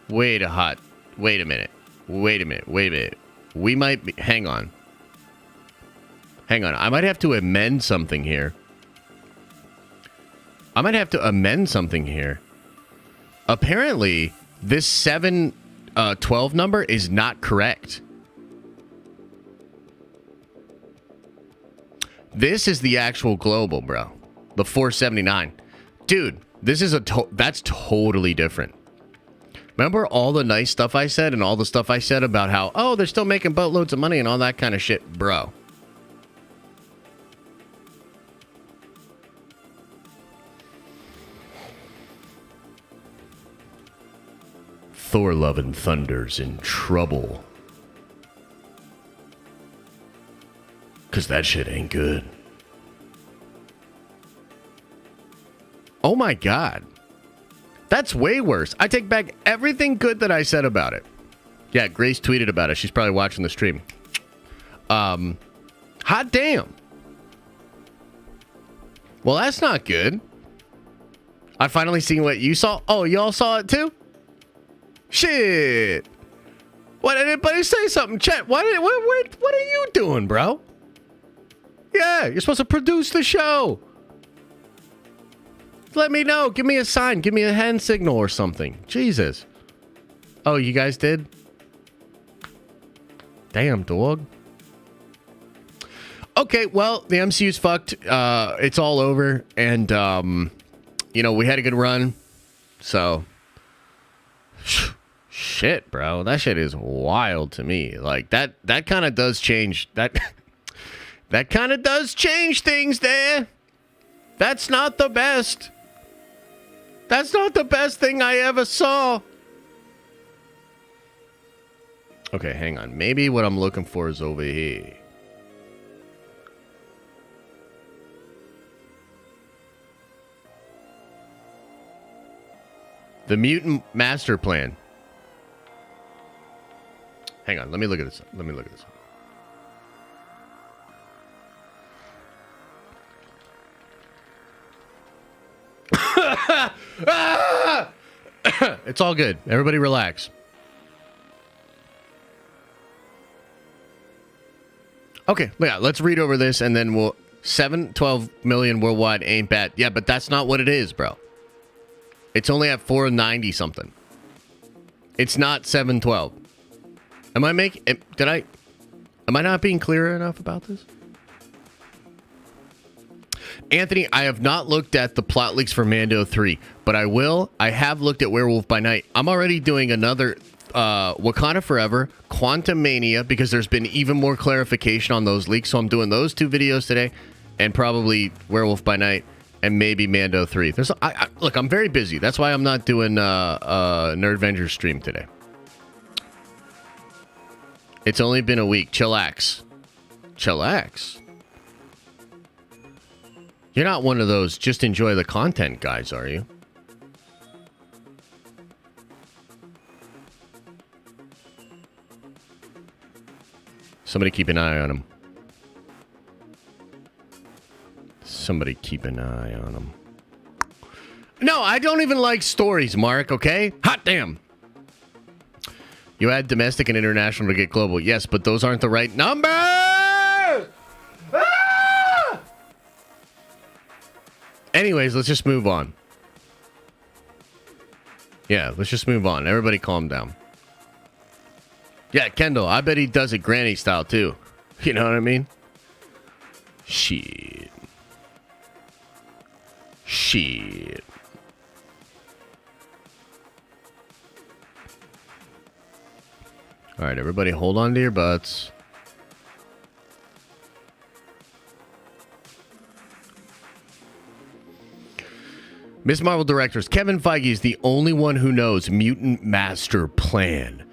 Wait a minute. We might be... Hang on. I might have to amend something here. Apparently, this 712 number is not correct. This is the actual global, bro. The 479. Dude, this is that's totally different. Remember all the nice stuff I said and all the stuff I said about how, oh, they're still making boatloads of money and all that kind of shit, bro. Thor Love and Thunder's in trouble. 'Cause that shit ain't good. Oh my god. That's way worse. I take back everything good that I said about it. Yeah, Grace tweeted about it. She's probably watching the stream. Hot damn. Well, that's not good. I finally seen what you saw. Oh, y'all saw it too? Shit. Why did anybody say something? Chat, what are you doing, bro? Yeah, you're supposed to produce the show. Let me know. Give me a sign. Give me a hand signal or something. Jesus. Oh, you guys did? Damn, dog. Okay, well, the MCU's fucked. It's all over. And, you know, we had a good run. So, shit, bro. That shit is wild to me. Like, that kind of does change. That kind of does change things there. That's not the best. That's not the best thing I ever saw. Okay, hang on. Maybe what I'm looking for is over here. The mutant master plan. Hang on. Let me look at this. It's all good. Everybody relax. Okay, yeah, let's read over this and then we'll... 712 million worldwide ain't bad. Yeah, but that's not what it is, bro. It's only at 490 something. It's not 712. Am I not being clear enough about this? Anthony, I have not looked at the plot leaks for Mando 3, but I will. I have looked at Werewolf by Night. I'm already doing another Wakanda Forever, Quantum Mania, because there's been even more clarification on those leaks. So I'm doing those two videos today, and probably Werewolf by Night, and maybe Mando 3. Look, I'm very busy. That's why I'm not doing a Nerdventure stream today. It's only been a week. Chillax. You're not one of those just enjoy the content guys, are you? Somebody keep an eye on him. No, I don't even like stories, Mark, okay? Hot damn. You add domestic and international to get global. Yes, but those aren't the right numbers! Ah! Anyways, let's just move on. Yeah, let's just move on. Everybody calm down. Yeah, Kendall, I bet he does it granny style too. You know what I mean? Shit. Shit. All right, everybody hold on to your butts. Ms. Marvel directors, Kevin Feige is the only one who knows mutant master plan.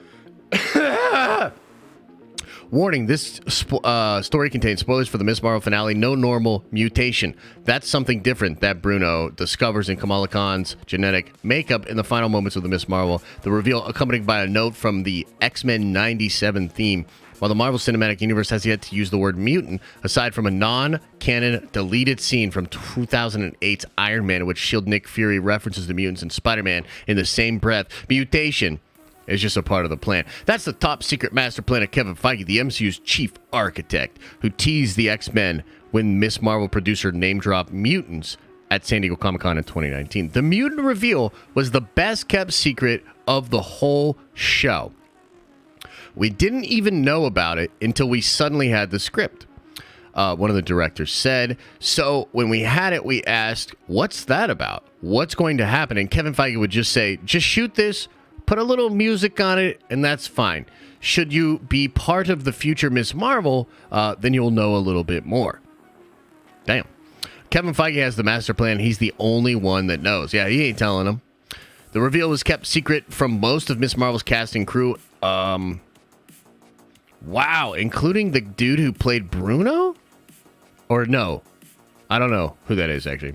Warning, this story contains spoilers for the Ms. Marvel finale. No normal mutation. That's something different that Bruno discovers in Kamala Khan's genetic makeup in the final moments of the Ms. Marvel. The reveal accompanied by a note from the X-Men 97 theme. While the Marvel Cinematic Universe has yet to use the word mutant, aside from a non-canon deleted scene from 2008's Iron Man in which S.H.I.E.L.D. Nick Fury references the mutants in Spider-Man in the same breath, mutation is just a part of the plan. That's the top secret master plan of Kevin Feige, the MCU's chief architect, who teased the X-Men when Ms. Marvel producer name-dropped mutants at San Diego Comic-Con in 2019. The mutant reveal was the best-kept secret of the whole show. We didn't even know about it until we suddenly had the script. One of the directors said, so when we had it, we asked, what's that about? What's going to happen? And Kevin Feige would just say, just shoot this, put a little music on it, and that's fine. Should you be part of the future Ms. Marvel, then you'll know a little bit more. Damn. Kevin Feige has the master plan. He's the only one that knows. Yeah, he ain't telling them. The reveal was kept secret from most of Ms. Marvel's cast and crew. Wow, including the dude who played Bruno? Or no. I don't know who that is, actually.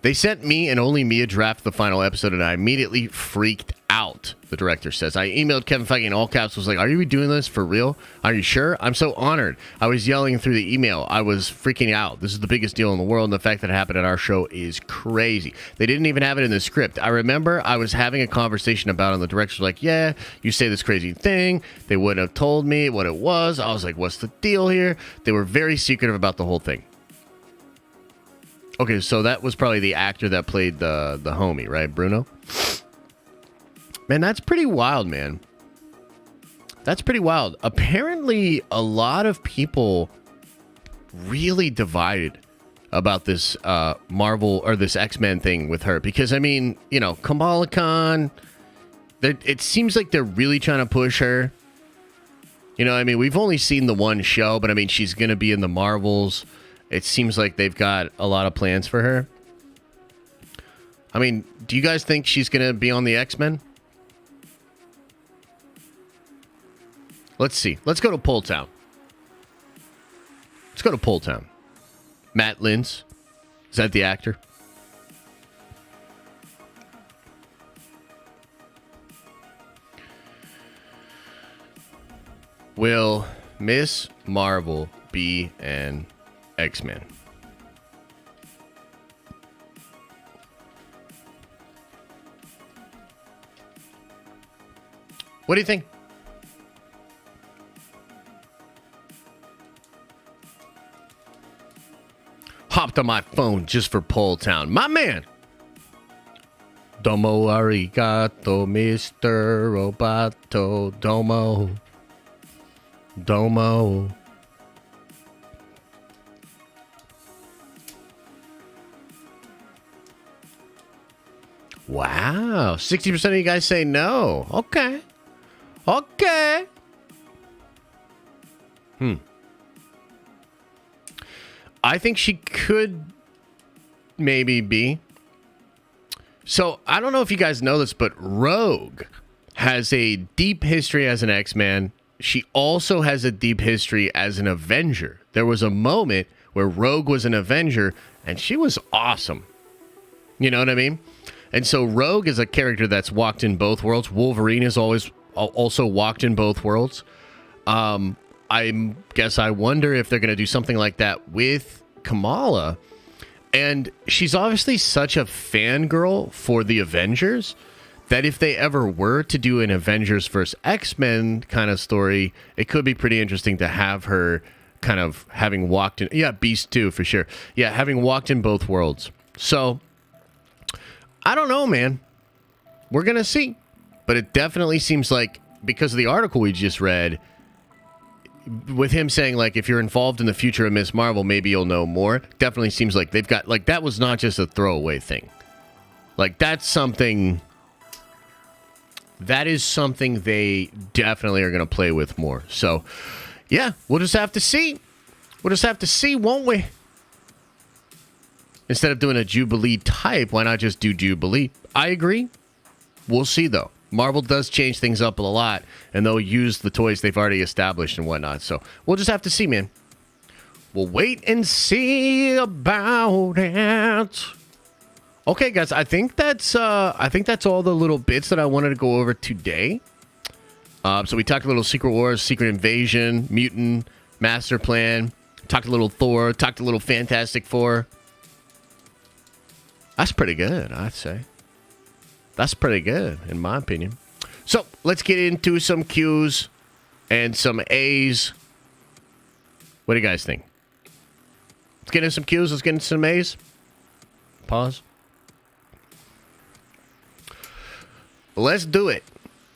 They sent me and only me a draft of the final episode, and I immediately freaked out, the director says. I emailed Kevin Feige in all caps, was like, are you doing this for real? Are you sure? I'm so honored. I was yelling through the email. I was freaking out. This is the biggest deal in the world, and the fact that it happened at our show is crazy. They didn't even have it in the script. I remember I was having a conversation about it, and the director was like, yeah, you say this crazy thing. They wouldn't have told me what it was. I was like, what's the deal here? They were very secretive about the whole thing. Okay, so that was probably the actor that played the homie, right? Bruno? Man, that's pretty wild, man. That's pretty wild. Apparently, a lot of people really divided about this Marvel or this X-Men thing with her. Because, I mean, you know, Kamala Khan, it seems like they're really trying to push her. You know, I mean, we've only seen the one show, but I mean, she's going to be in the Marvels. It seems like they've got a lot of plans for her. I mean, do you guys think she's going to be on the X-Men? Let's see. Let's go to Poll Town. Let's go to Poll Town. Matt Lintz. Is that the actor? Will Miss Marvel be an X-Men? What do you think? Hopped on my phone just for Poll Town. My man. Domo arigato, Mr. Roboto. Domo. Domo. Wow. 60% of you guys say no. Okay. Okay. I think she could maybe be. So, I don't know if you guys know this, but Rogue has a deep history as an X-Man. She also has a deep history as an Avenger. There was a moment where Rogue was an Avenger, and she was awesome. You know what I mean? And so Rogue is a character that's walked in both worlds. Wolverine has always also walked in both worlds. I guess I wonder if they're going to do something like that with Kamala. And she's obviously such a fangirl for the Avengers that if they ever were to do an Avengers vs. X-Men kind of story, it could be pretty interesting to have her kind of having walked in. Yeah, Beast too, for sure. Yeah, having walked in both worlds. So, I don't know, man. We're going to see. But it definitely seems like, because of the article we just read, with him saying, like, if you're involved in the future of Ms. Marvel, maybe you'll know more. Definitely seems like they've got, like, that was not just a throwaway thing. Like, that's something... That is something they definitely are going to play with more. So, yeah, we'll just have to see. We'll just have to see, won't we? Instead of doing a Jubilee type, why not just do Jubilee? I agree. We'll see, though. Marvel does change things up a lot, and they'll use the toys they've already established and whatnot. So, we'll just have to see, man. We'll wait and see about it. Okay, guys, I think that's all the little bits that I wanted to go over today. So we talked a little Secret Wars, Secret Invasion, Mutant, Master Plan. Talked a little Thor. Talked a little Fantastic Four. That's pretty good, I'd say. That's pretty good, in my opinion. So let's get into some Qs and some As. What do you guys think? Let's get into some Qs. Let's get into some As. Pause. Let's do it.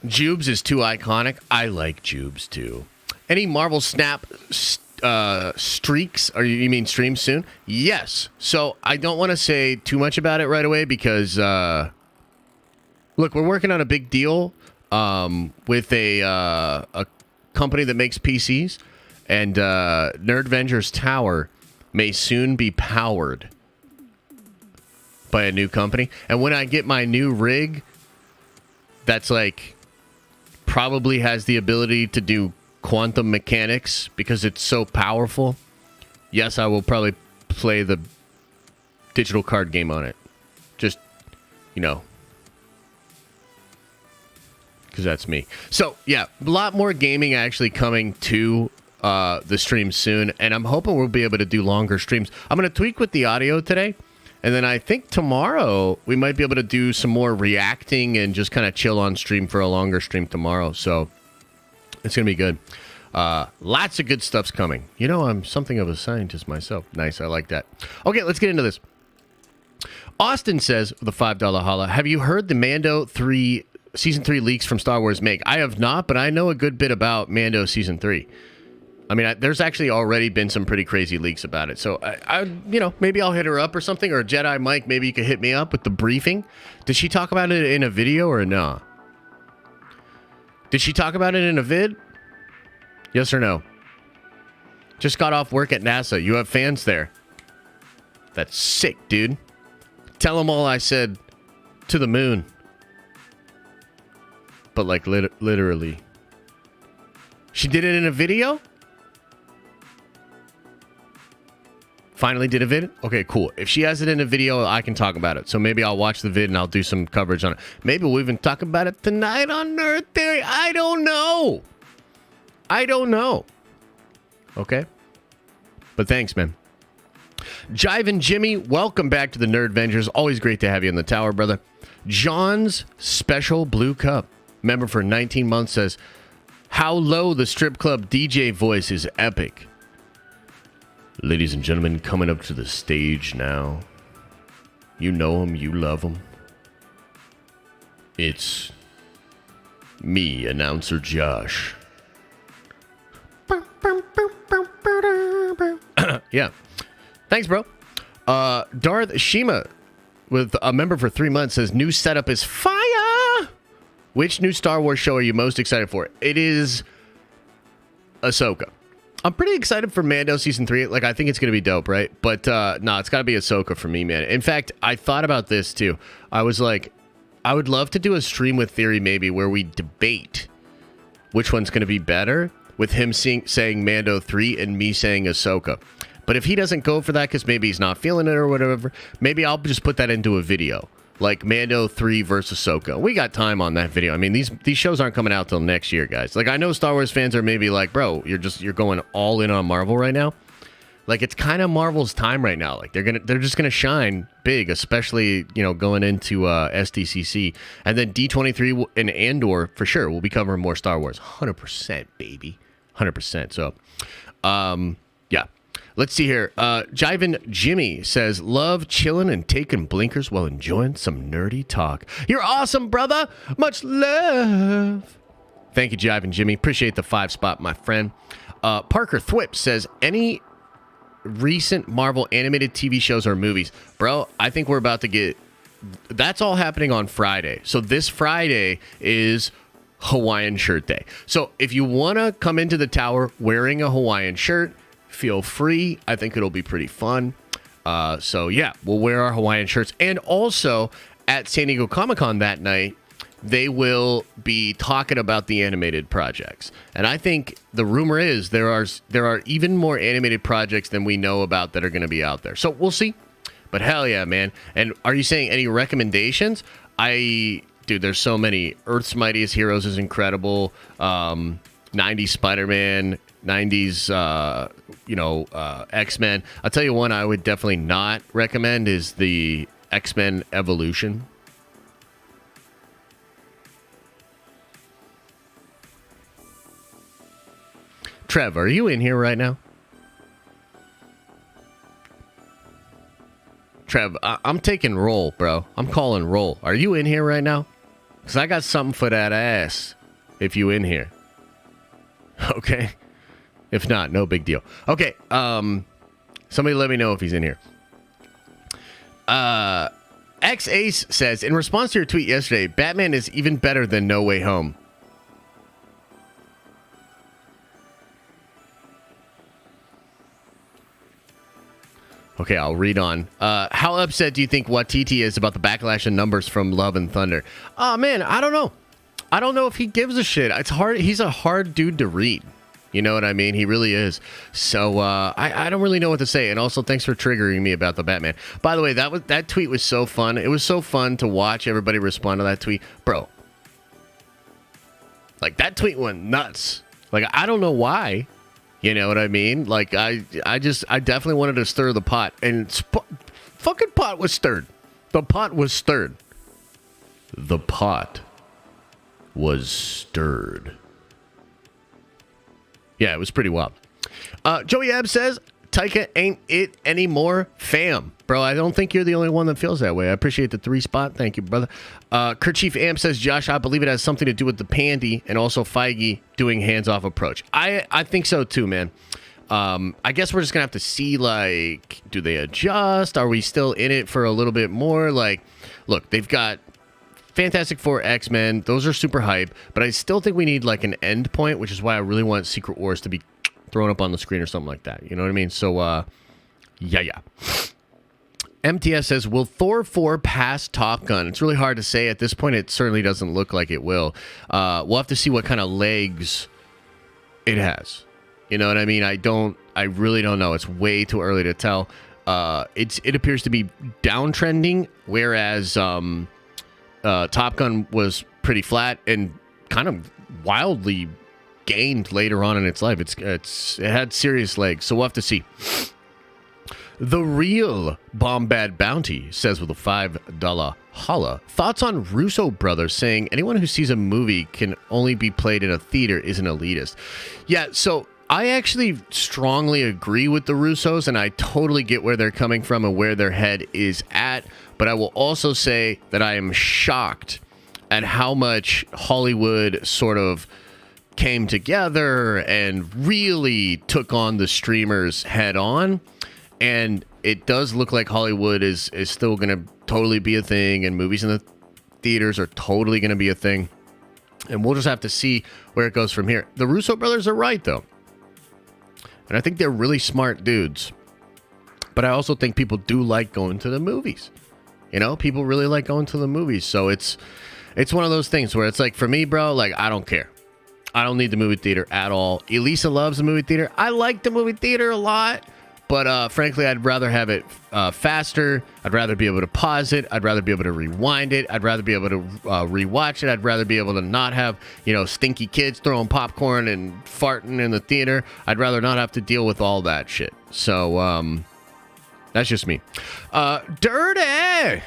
Jubes is too iconic. I like Jubes too. Any Marvel Snap streaks, or you mean streams soon? Yes. So I don't want to say too much about it right away because, look, we're working on a big deal with a company that makes PCs, and Nerdventure's tower may soon be powered by a new company. And when I get my new rig, that's like probably has the ability to do quantum mechanics because it's so powerful. Yes, I will probably play the digital card game on it. Just, you know, because that's me. So, yeah, a lot more gaming actually coming to the stream soon, and I'm hoping we'll be able to do longer streams. I'm going to tweak with the audio today. And then I think tomorrow we might be able to do some more reacting and just kind of chill on stream for a longer stream tomorrow. So it's going to be good. Lots of good stuff's coming. You know, I'm something of a scientist myself. Nice. I like that. Okay, let's get into this. Austin says, with a $5 holla, have you heard the Mando Season 3 leaks from Star Wars Make? I have not, but I know a good bit about Mando Season 3. I mean, there's actually already been some pretty crazy leaks about it. So, I you know, maybe I'll hit her up or something. Or Jedi Mike, maybe you could hit me up with the briefing. Did she talk about it in a video or no? Did she talk about it in a vid? Yes or no? Just got off work at NASA. You have fans there. That's sick, dude. Tell them all I said to the moon. But, like, literally. She did it in a video? Finally did a vid? Okay, cool. If she has it in a video, I can talk about it. So maybe I'll watch the vid and I'll do some coverage on it. Maybe we'll even talk about it tonight on Nerd Theory. I don't know. Okay? But thanks, man. Jive and Jimmy, welcome back to the Nerdventures. Always great to have you in the tower, brother. John's Special Blue Cup, member for 19 months, says, how low the strip club DJ voice is epic. Ladies and gentlemen, coming up to the stage now. You know him, you love him. It's me, announcer Josh. Yeah. Thanks, bro. Darth Shima, with a member for 3 months, says, new setup is fire! Which new Star Wars show are you most excited for? It is Ahsoka. I'm pretty excited for Mando Season 3. Like, I think it's going to be dope, right? But, no, it's got to be Ahsoka for me, man. In fact, I thought about this, too. I was like, I would love to do a stream with Theory, maybe, where we debate which one's going to be better, with him saying Mando 3 and me saying Ahsoka. But if he doesn't go for that, because maybe he's not feeling it or whatever, maybe I'll just put that into a video. Like Mando 3 versus Ahsoka. We got time on that video. I mean, these shows aren't coming out till next year, guys. Like, I know Star Wars fans are maybe like, bro, you're going all in on Marvel right now. Like, it's kind of Marvel's time right now. Like, they're just gonna shine big, especially, you know, going into SDCC, and then D23 and Andor for sure. We'll be covering more Star Wars, 100%, baby, 100%. So, yeah. Let's see here. Jivin Jimmy says, love chilling and taking blinkers while enjoying some nerdy talk. You're awesome, brother. Much love. Thank you, Jivin Jimmy. Appreciate the 5 spot, my friend. Parker Thwip says, any recent Marvel animated TV shows or movies? Bro, I think we're about to get... That's all happening on Friday. So this Friday is Hawaiian Shirt Day. So if you want to come into the tower wearing a Hawaiian shirt, feel free. I think it'll be pretty fun. So yeah, we'll wear our Hawaiian shirts. And also at San Diego Comic-Con that night, they will be talking about the animated projects. And I think the rumor is there are even more animated projects than we know about that are going to be out there. So we'll see. But hell yeah, man. And are you saying any recommendations? Dude, there's so many. Earth's Mightiest Heroes is incredible. 90s Spider-Man, 90s, X-Men. I'll tell you one I would definitely not recommend is the X-Men Evolution. Trev, are you in here right now? Trev, I'm taking roll, bro. I'm calling roll. Are you in here right now? Because I got something for that ass if you in here. Okay. If not, no big deal. Okay. Somebody let me know if he's in here. X Ace says, in response to your tweet yesterday, Batman is even better than No Way Home. Okay, I'll read on. How upset do you think Waititi is about the backlash and numbers from Love and Thunder? Oh, man, I don't know. I don't know if he gives a shit. It's hard. He's a hard dude to read. You know what I mean? He really is. So I don't really know what to say. And also, thanks for triggering me about the Batman. By the way, that tweet was so fun. It was so fun to watch everybody respond to that tweet. Bro, like, that tweet went nuts. Like, I don't know why. You know what I mean? Like, I definitely wanted to stir the pot. And fucking pot was stirred. The pot was stirred. The pot was stirred. Yeah, it was pretty wild. Joey Ab says, Taika ain't it anymore, fam. Bro, I don't think you're the only one that feels that way. I appreciate the 3 spot. Thank you, brother. Kerchief Amp says, Josh, I believe it has something to do with the pandy and also Feige doing hands-off approach. I think so too, man. I guess we're just going to have to see, like, do they adjust? Are we still in it for a little bit more? Like, look, they've got Fantastic Four, X-Men. Those are super hype. But I still think we need, like, an end point, which is why I really want Secret Wars to be thrown up on the screen or something like that. You know what I mean? So, yeah. MTS says, will Thor 4 pass Top Gun? It's really hard to say. At this point, it certainly doesn't look like it will. We'll have to see what kind of legs it has. You know what I mean? I really don't know. It's way too early to tell. It appears to be downtrending, whereas Top Gun was pretty flat and kind of wildly gained later on in its life. It had serious legs, so we'll have to see. The Real Bombad Bounty says with a $5 holla, thoughts on Russo brothers saying anyone who sees a movie can only be played in a theater is an elitist. Yeah, so I actually strongly agree with the Russos, and I totally get where they're coming from and where their head is at, but I will also say that I am shocked at how much Hollywood sort of came together and really took on the streamers head on. And it does look like Hollywood is still going to totally be a thing, and movies in the theaters are totally going to be a thing. And we'll just have to see where it goes from here. The Russo brothers are right, though. And I think they're really smart dudes. But I also think people do like going to the movies. You know, people really like going to the movies. So it's one of those things where it's like, for me, bro, like, I don't care. I don't need the movie theater at all. Elisa loves the movie theater. I like the movie theater a lot. But frankly, I'd rather have it faster. I'd rather be able to pause it. I'd rather be able to rewind it. I'd rather be able to rewatch it. I'd rather be able to not have, stinky kids throwing popcorn and farting in the theater. I'd rather not have to deal with all that shit. So, that's just me. Dirty!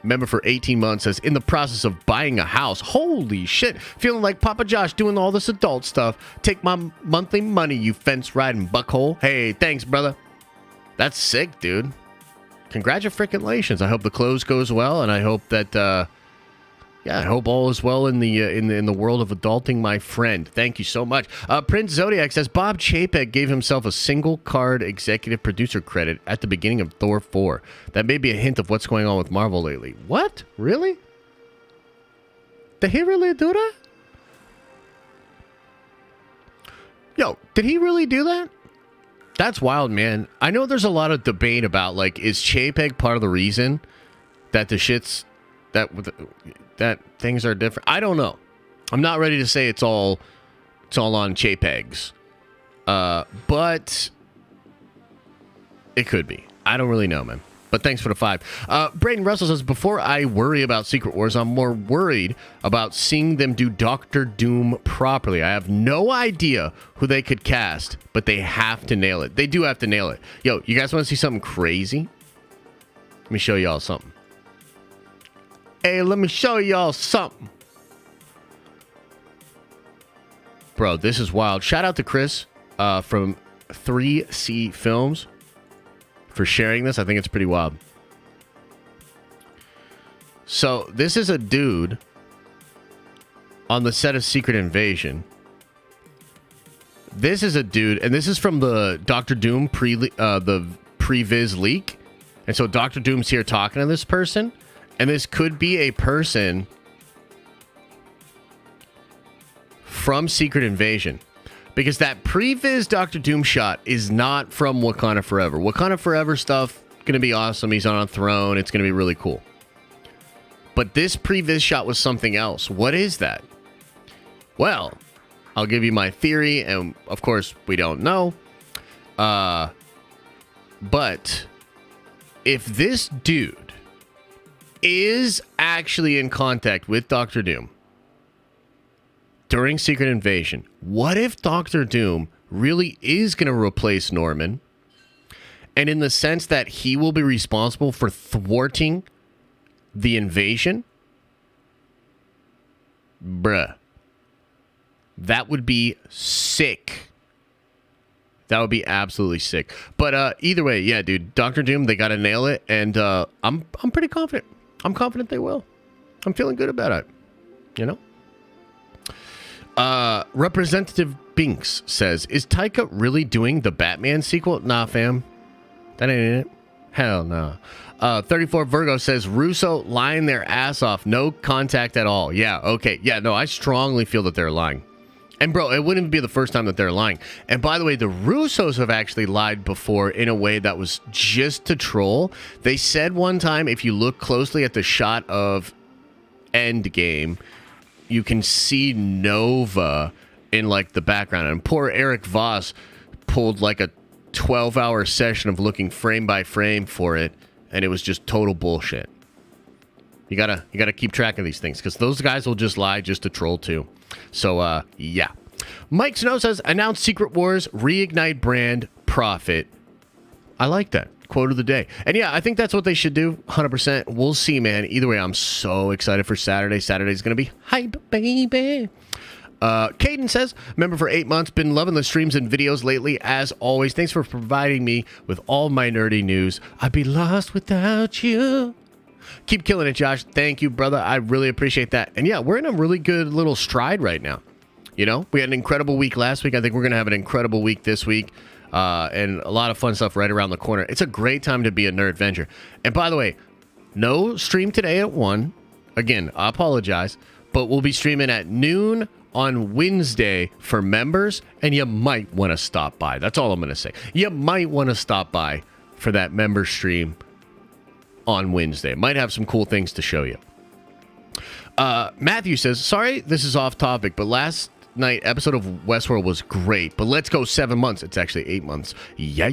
Member for 18 months says, in the process of buying a house. Holy shit. Feeling like Papa Josh doing all this adult stuff. Take my monthly money, you fence-riding buckhole. Hey, thanks, brother. That's sick, dude. Congratulations. I hope the close goes well, and I hope that, I hope all is well in the world of adulting, my friend. Thank you so much. Prince Zodiac says, Bob Chapek gave himself a single-card executive producer credit at the beginning of Thor 4. That may be a hint of what's going on with Marvel lately. What? Really? Did he really do that? Yo, did he really do that? That's wild, man. I know there's a lot of debate about, like, is Chapek part of the reason that the shit's... that things are different. I don't know. I'm not ready to say it's all on Chapek's. But it could be. I don't really know, man. But thanks for the 5. Braden Russell says, before I worry about Secret Wars, I'm more worried about seeing them do Doctor Doom properly. I have no idea who they could cast, but they have to nail it. They do have to nail it. Yo, you guys want to see something crazy? Let me show y'all something. Hey, let me show y'all something. Bro, this is wild. Shout out to Chris from 3C Films for sharing this. I think it's pretty wild. So, this is a dude on the set of Secret Invasion. This is a dude, and this is from the Doctor Doom pre-viz leak. And so Doctor Doom's here talking to this person. And this could be a person from Secret Invasion. Because that previs Doctor Doom shot is not from Wakanda Forever. Wakanda Forever stuff, going to be awesome. He's on a throne. It's going to be really cool. But this previs shot was something else. What is that? Well, I'll give you my theory. And, of course, we don't know. But if this dude is actually in contact with Doctor Doom during Secret Invasion, what if Doctor Doom really is going to replace Norman, and in the sense that he will be responsible for thwarting the invasion? Bruh. That would be sick. That would be absolutely sick. But either way, yeah, dude, Doctor Doom, they got to nail it, and I'm pretty confident. I'm confident they will. I'm feeling good about it. Representative Binks says, is Taika really doing the Batman sequel? Nah, fam. That ain't it. Hell no. 34 Virgo says, Russo lying their ass off. No contact at all. Yeah, okay. Yeah, no, I strongly feel that they're lying. And bro, it wouldn't be the first time that they're lying. And by the way, the Russos have actually lied before in a way that was just to troll. They said one time, if you look closely at the shot of Endgame, you can see Nova in like the background. And poor Eric Voss pulled like a 12-hour session of looking frame by frame for it, and it was just total bullshit. You gotta keep track of these things, because those guys will just lie just to troll too. So, yeah. Mike Snow says, announce Secret Wars, reignite brand, profit. I like that. Quote of the day. And yeah, I think that's what they should do. 100%. We'll see, man. Either way, I'm so excited for Saturday. Saturday's going to be hype, baby. Caden says, member for 8 months, been loving the streams and videos lately, as always. Thanks for providing me with all my nerdy news. I'd be lost without you. Keep killing it, Josh. Thank you, brother. I really appreciate that. And yeah, we're in a really good little stride right now. We had an incredible week last week. I think we're going to have an incredible week this week. And a lot of fun stuff right around the corner. It's a great time to be a Nerdventure. And by the way, no stream today at 1. Again, I apologize. But we'll be streaming at noon on Wednesday for members. And you might want to stop by. That's all I'm going to say. You might want to stop by for that member stream on Wednesday. Might have some cool things to show you. Matthew says, sorry, this is off topic, but last night episode of Westworld was great, but let's go 7 months. It's actually 8 months. Yeah.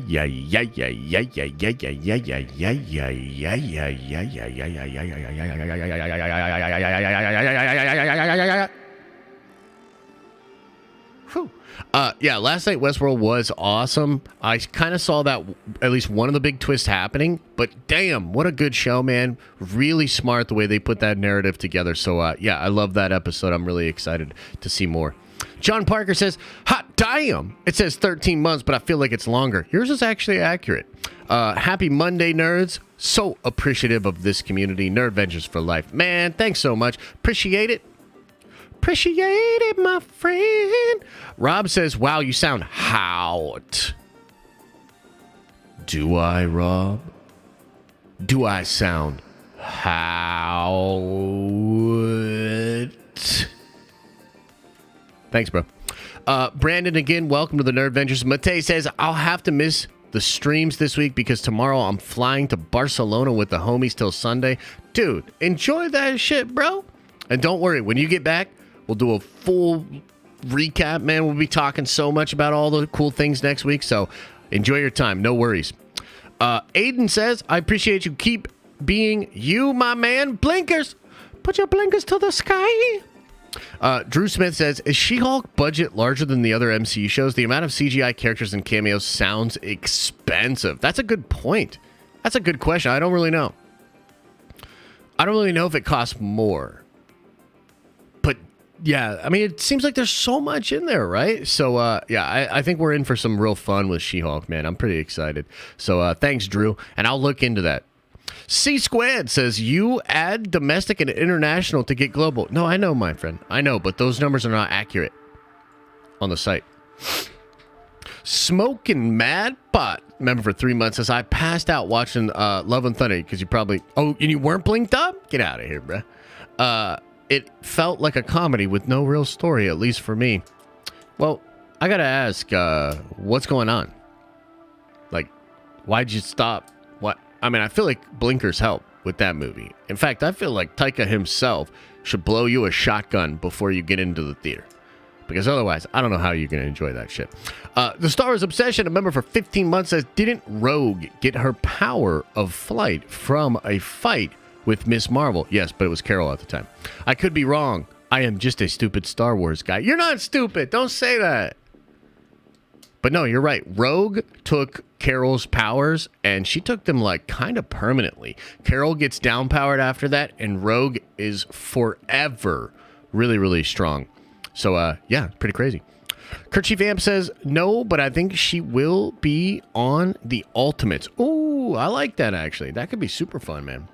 Yeah, last night Westworld was awesome. I kind of saw that at least one of the big twists happening, but damn, what a good show, man. Really smart the way they put that narrative together. So, yeah, I love that episode. I'm really excited to see more. John Parker says, hot damn. It says 13 months, but I feel like it's longer. Yours is actually accurate. Happy Monday, nerds. So appreciative of this community. Nerdventures for life. Man, thanks so much. Appreciate it. Appreciate it, my friend. Rob says, wow, you sound hot. Do I, Rob? Do I sound hot? Thanks, bro. Brandon, again, welcome to the Nerdventures. Matei says, I'll have to miss the streams this week because tomorrow I'm flying to Barcelona with the homies till Sunday. Dude, enjoy that shit, bro. And don't worry, when you get back, we'll do a full recap, man. We'll be talking so much about all the cool things next week, so enjoy your time. No worries. Aiden says, I appreciate you. Keep being you, my man. Blinkers. Put your blinkers to the sky. Drew Smith says, is She-Hulk budget larger than the other MCU shows? The amount of CGI characters and cameos sounds expensive. That's a good point. That's a good question. I don't really know. I don't really know if it costs more. But yeah, I mean, it seems like there's so much in there, right? So, yeah, I think we're in for some real fun with She-Hulk, man. I'm pretty excited. So, thanks, Drew. And I'll look into that. C Squared says, you add domestic and international to get global. No, I know, my friend. I know, but those numbers are not accurate on the site. Smoking Mad Pot, member for 3 months, says, I passed out watching Love and Thunder because you probably... Oh, and you weren't blinked up? Get out of here, bruh. It felt like a comedy with no real story, at least for me. Well, I gotta ask, what's going on? Like, why'd you stop? What? I mean, I feel like blinkers help with that movie. In fact, I feel like Taika himself should blow you a shotgun before you get into the theater. Because otherwise, I don't know how you're going to enjoy that shit. The Star Wars Obsession, a member for 15 months, says, didn't Rogue get her power of flight from a fight with Miss Marvel? Yes, but it was Carol at the time. I could be wrong. I am just a stupid Star Wars guy. You're not stupid. Don't say that. But no, you're right. Rogue took Carol's powers, and she took them, like, kind of permanently. Carol gets down-powered after that, and Rogue is forever really, really strong. So, yeah, pretty crazy. Kerchie Vamp says, no, but I think she will be on the Ultimates. Ooh, I like that, actually. That could be super fun, man.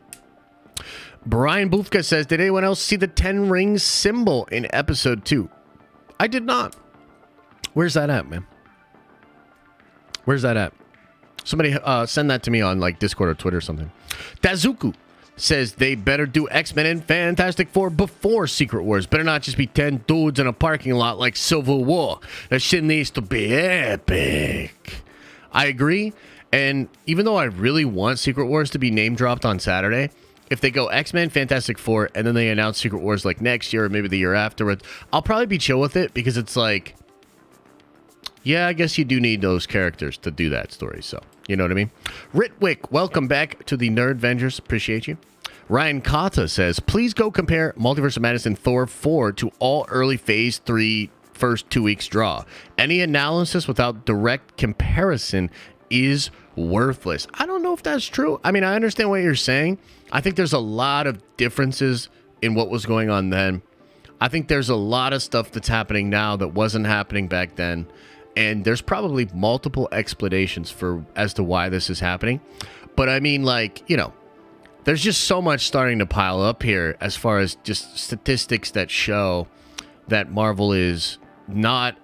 Brian Bufka says, did anyone else see the 10 rings symbol in episode 2? I did not. Where's that at, man? Where's that at? Somebody send that to me on like Discord or Twitter or something. Dazuku says they better do X-Men and Fantastic Four before Secret Wars. Better not just be 10 dudes in a parking lot like Civil War. That shit needs to be epic. I agree. And even though I really want Secret Wars to be name dropped on Saturday, if they go X-Men, Fantastic Four, and then they announce Secret Wars like next year or maybe the year afterwards, I'll probably be chill with it because it's like, yeah, I guess you do need those characters to do that story. So, you know what I mean? Ritwick, welcome back to the Nerdventures. Appreciate you. Ryan Kata says, please go compare Multiverse of Madness and Thor 4 to all early Phase 3 first 2 weeks draw. Any analysis without direct comparison is worthless. I don't know if that's true. I mean, I understand what you're saying. I think there's a lot of differences in what was going on then. I think there's a lot of stuff that's happening now that wasn't happening back then. And there's probably multiple explanations as to why this is happening. But I mean, like, you know, there's just so much starting to pile up here as far as just statistics that show that Marvel is not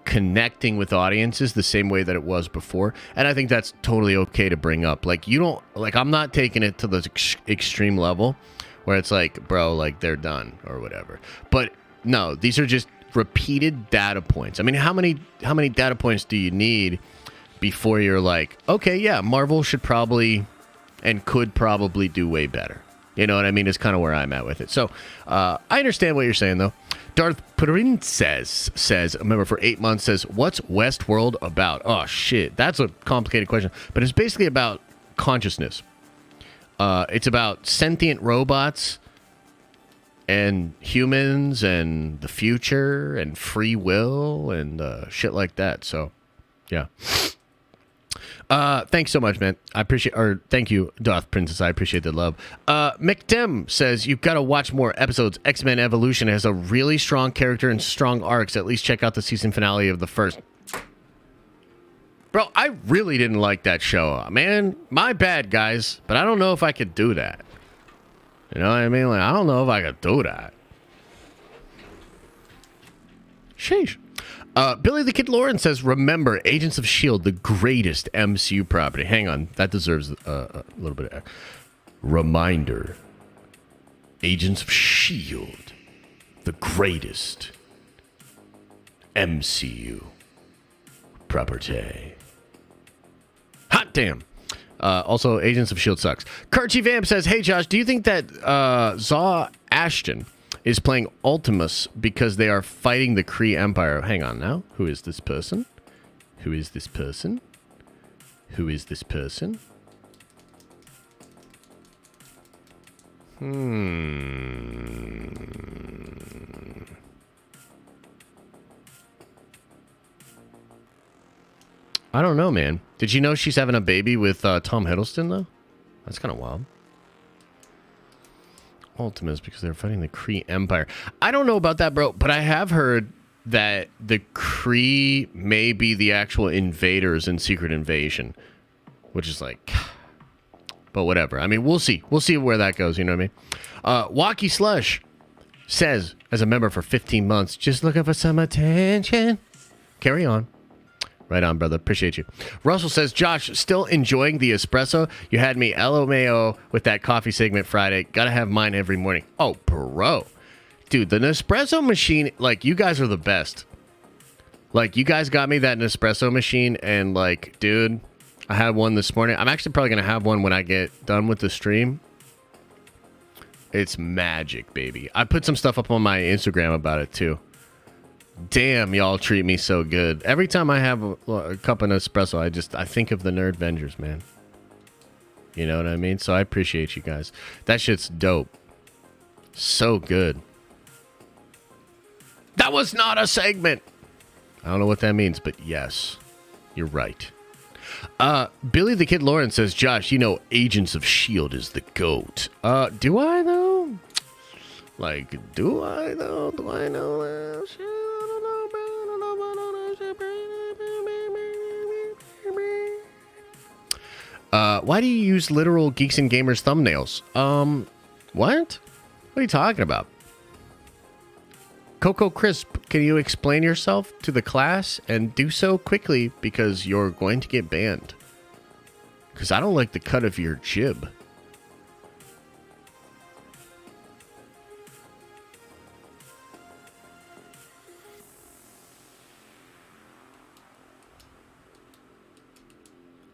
connecting with audiences the same way that it was before. And I think that's totally okay to bring up. Like, you don't, like, I'm not taking it to the extreme level where it's like, bro, like, they're done or whatever. But no, these are just repeated data points. I mean, how many data points do you need before you're like, okay, yeah, Marvel should probably and could probably do way better? You know what I mean? Is kind of where I'm at with it. So I understand what you're saying, though. Darth Purin says, a member for 8 months, says, what's Westworld about? Oh, shit. That's a complicated question. But it's basically about consciousness. It's about sentient robots and humans and the future and free will and shit like that. So, yeah. Thanks so much, man. I appreciate, or thank you, Doth Princess. I appreciate the love. McDem says, you've got to watch more episodes. X-Men Evolution has a really strong character and strong arcs. At least check out the season finale of the first. Bro, I really didn't like that show, man. My bad, guys. But I don't know if I could do that. You know what I mean? Like, I don't know if I could do that. Sheesh. Billy the Kid Lauren says, remember, Agents of S.H.I.E.L.D., the greatest MCU property. Hang on. That deserves a little bit of... Reminder. Agents of S.H.I.E.L.D., the greatest MCU property. Hot damn. Also, Agents of S.H.I.E.L.D. sucks. Karchi Vamp says, hey, Josh, do you think that Zaw Ashton is playing Ultimus because they are fighting the Kree Empire? Hang on now. Who is this person? Who is this person? Who is this person? I don't know, man. Did you know she's having a baby with Tom Hiddleston, though? That's kind of wild. Ultimus because they're fighting the Kree Empire. I don't know about that, bro, but I have heard that the Kree may be the actual invaders in Secret Invasion, which is like, but whatever. I mean, we'll see. We'll see where that goes, you know what I mean? Walkie Slush says, as a member for 15 months, just looking for some attention. Carry on. Right on, brother. Appreciate you. Russell says, Josh, still enjoying the espresso? You had me LMAO with that coffee segment Friday. Gotta have mine every morning. Oh, bro. Dude, the Nespresso machine, like, you guys are the best. Like, you guys got me that Nespresso machine, and, like, dude, I had one this morning. I'm actually probably gonna have one when I get done with the stream. It's magic, baby. I put some stuff up on my Instagram about it, too. Damn, y'all treat me so good. Every time I have a cup of espresso, I think of the Nerdventures, man. You know what I mean? So I appreciate you guys. That shit's dope. So good. That was not a segment. I don't know what that means, but yes, you're right. Billy the Kid Lauren says, Josh, you know Agents of S.H.I.E.L.D. is the GOAT. Do I, though? Like, do I, though? Do I know that shit? Why do you use literal Geeks and Gamers thumbnails? What? What are you talking about? Coco Crisp, can you explain yourself to the class and do so quickly because you're going to get banned? Because I don't like the cut of your jib.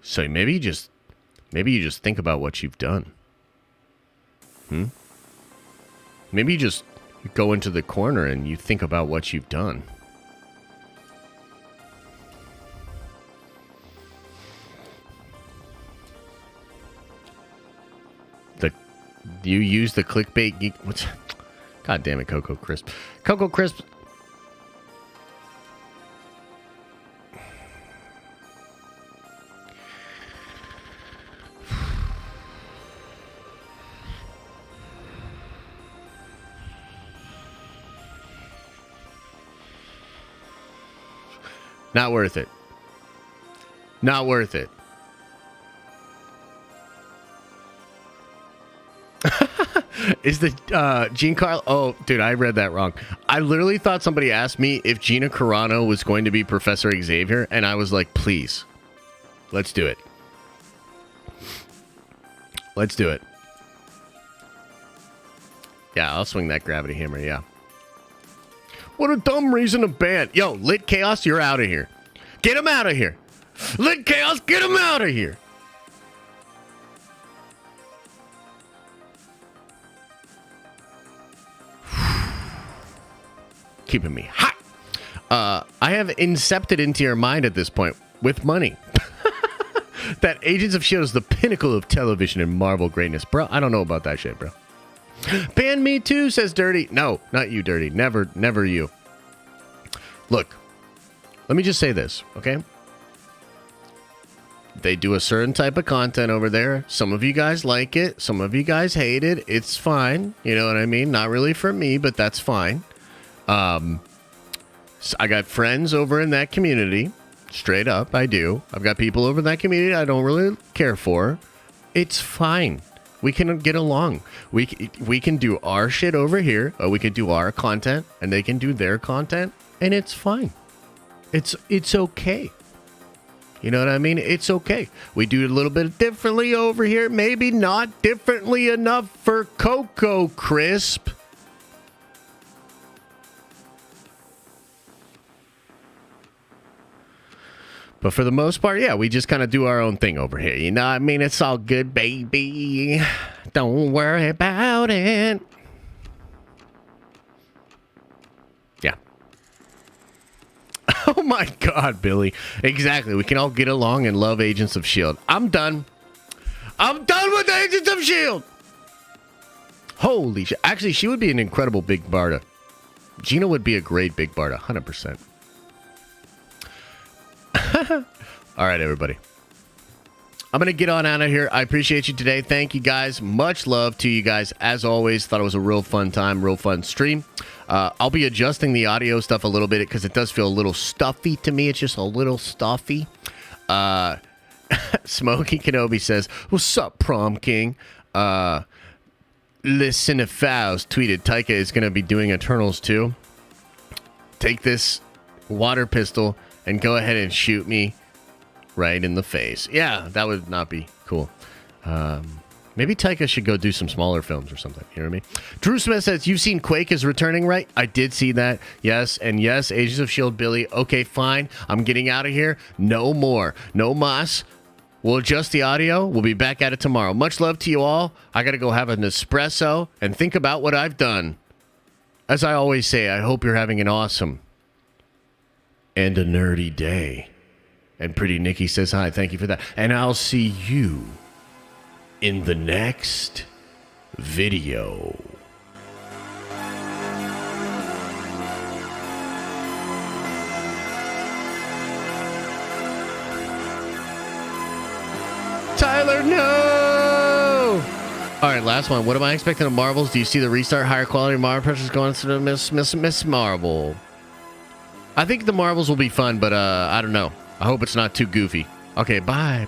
So maybe you just think about what you've done. Maybe you just go into the corner and you think about what you've done. You use the clickbait geek. What's? God damn it, Coco Crisp. Coco Crisp. Not worth it. Not worth it. Is the Gene Carlo? Oh, dude, I read that wrong. I literally thought somebody asked me if Gina Carano was going to be Professor Xavier, and I was like, please, let's do it. Let's do it. Yeah, I'll swing that gravity hammer, yeah. What a dumb reason to ban. Yo, Lit Chaos, you're out of here. Get him out of here. Lit Chaos, get him out of here. keeping me hot. I have incepted into your mind at this point with money that Agents of S.H.I.E.L.D. is the pinnacle of television and Marvel greatness. Bro, I don't know about that shit, bro. Ban me too, says Dirty. No, not you, Dirty. Never you. Look, let me just say this, okay? They do a certain type of content over there. Some of you guys like it. Some of you guys hate it. It's fine. You know what I mean? Not really for me, but that's fine. So I got friends over in that community. Straight up, I do. I've got people over in that community I don't really care for. It's fine. We can get along. We can do our shit over here, or we can do our content, and they can do their content, and it's fine. It's okay. You know what I mean? It's okay. We do it a little bit differently over here. Maybe not differently enough for Cocoa Crisp. But for the most part, yeah, we just kind of do our own thing over here. You know what I mean? It's all good, baby. Don't worry about it. Yeah. Oh my God, Billy. Exactly. We can all get along and love Agents of S.H.I.E.L.D. I'm done. I'm done with Agents of S.H.I.E.L.D. Holy shit. Actually, she would be an incredible Big Barda. Gina would be a great Big Barda, 100%. All right, everybody. I'm going to get on out of here. I appreciate you today. Thank you, guys. Much love to you guys. As always, thought it was a real fun time, real fun stream. I'll be adjusting the audio stuff a little bit because it does feel a little stuffy to me. It's just a little stuffy. Smokey Kenobi says, "What's up, Prom King?" Listen to Faust tweeted, Taika is going to be doing Eternals too. Take this water pistol and go ahead and shoot me right in the face. Yeah, that would not be cool. Maybe Taika should go do some smaller films or something. You know what I mean? Drew Smith says, you've seen Quake is returning, right? I did see that. Yes, and yes, Agents of S.H.I.E.L.D. Billy. Okay, fine. I'm getting out of here. No more. No mas. We'll adjust the audio. We'll be back at it tomorrow. Much love to you all. I got to go have an espresso and think about what I've done. As I always say, I hope you're having an awesome and a nerdy day. And Pretty Nikki says hi. Thank you for that. And I'll see you in the next video. Tyler, no! All right, last one. What am I expecting of Marvels? Do you see the restart, higher quality Marvel pressures going to the Miss Marvel? I think the Marvels will be fun, but I don't know. I hope it's not too goofy. Okay, bye.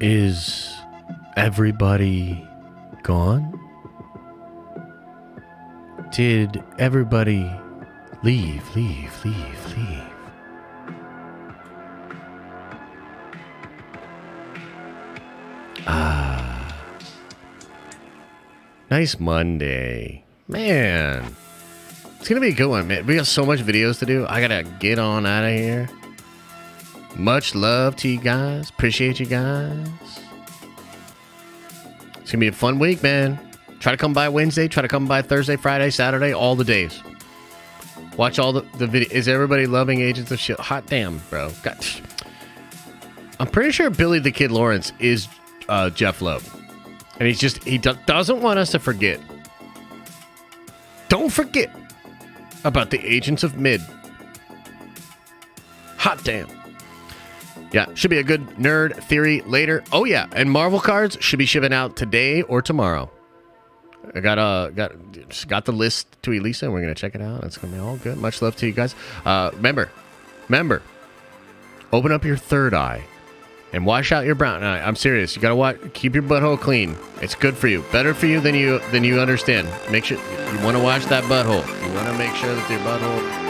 Is everybody gone? Did everybody leave? Nice Monday. Man. It's gonna be a good one, man. We got so much videos to do. I gotta get on out of here. Much love to you guys. Appreciate you guys. It's gonna be a fun week, man. Try to come by Wednesday. Try to come by Thursday, Friday, Saturday, all the days. Watch all the video. Is everybody loving Agents of S.H.I.E.L.D.? Hot damn, bro. God. I'm pretty sure Billy the Kid Lawrence is Jeff Loeb. And he doesn't want us to forget. Don't forget about the Agents of Mid. Hot damn. Yeah, should be a good nerd theory later. Oh yeah, and Marvel cards should be shipping out today or tomorrow. I got the list to Elisa, and we're gonna check it out. It's gonna be all good. Much love to you guys. Remember, open up your third eye and wash out your brown eye. I'm serious. You gotta keep your butthole clean. It's good for you. Better for you than you understand. Make sure you want to wash that butthole. You want to make sure that your butthole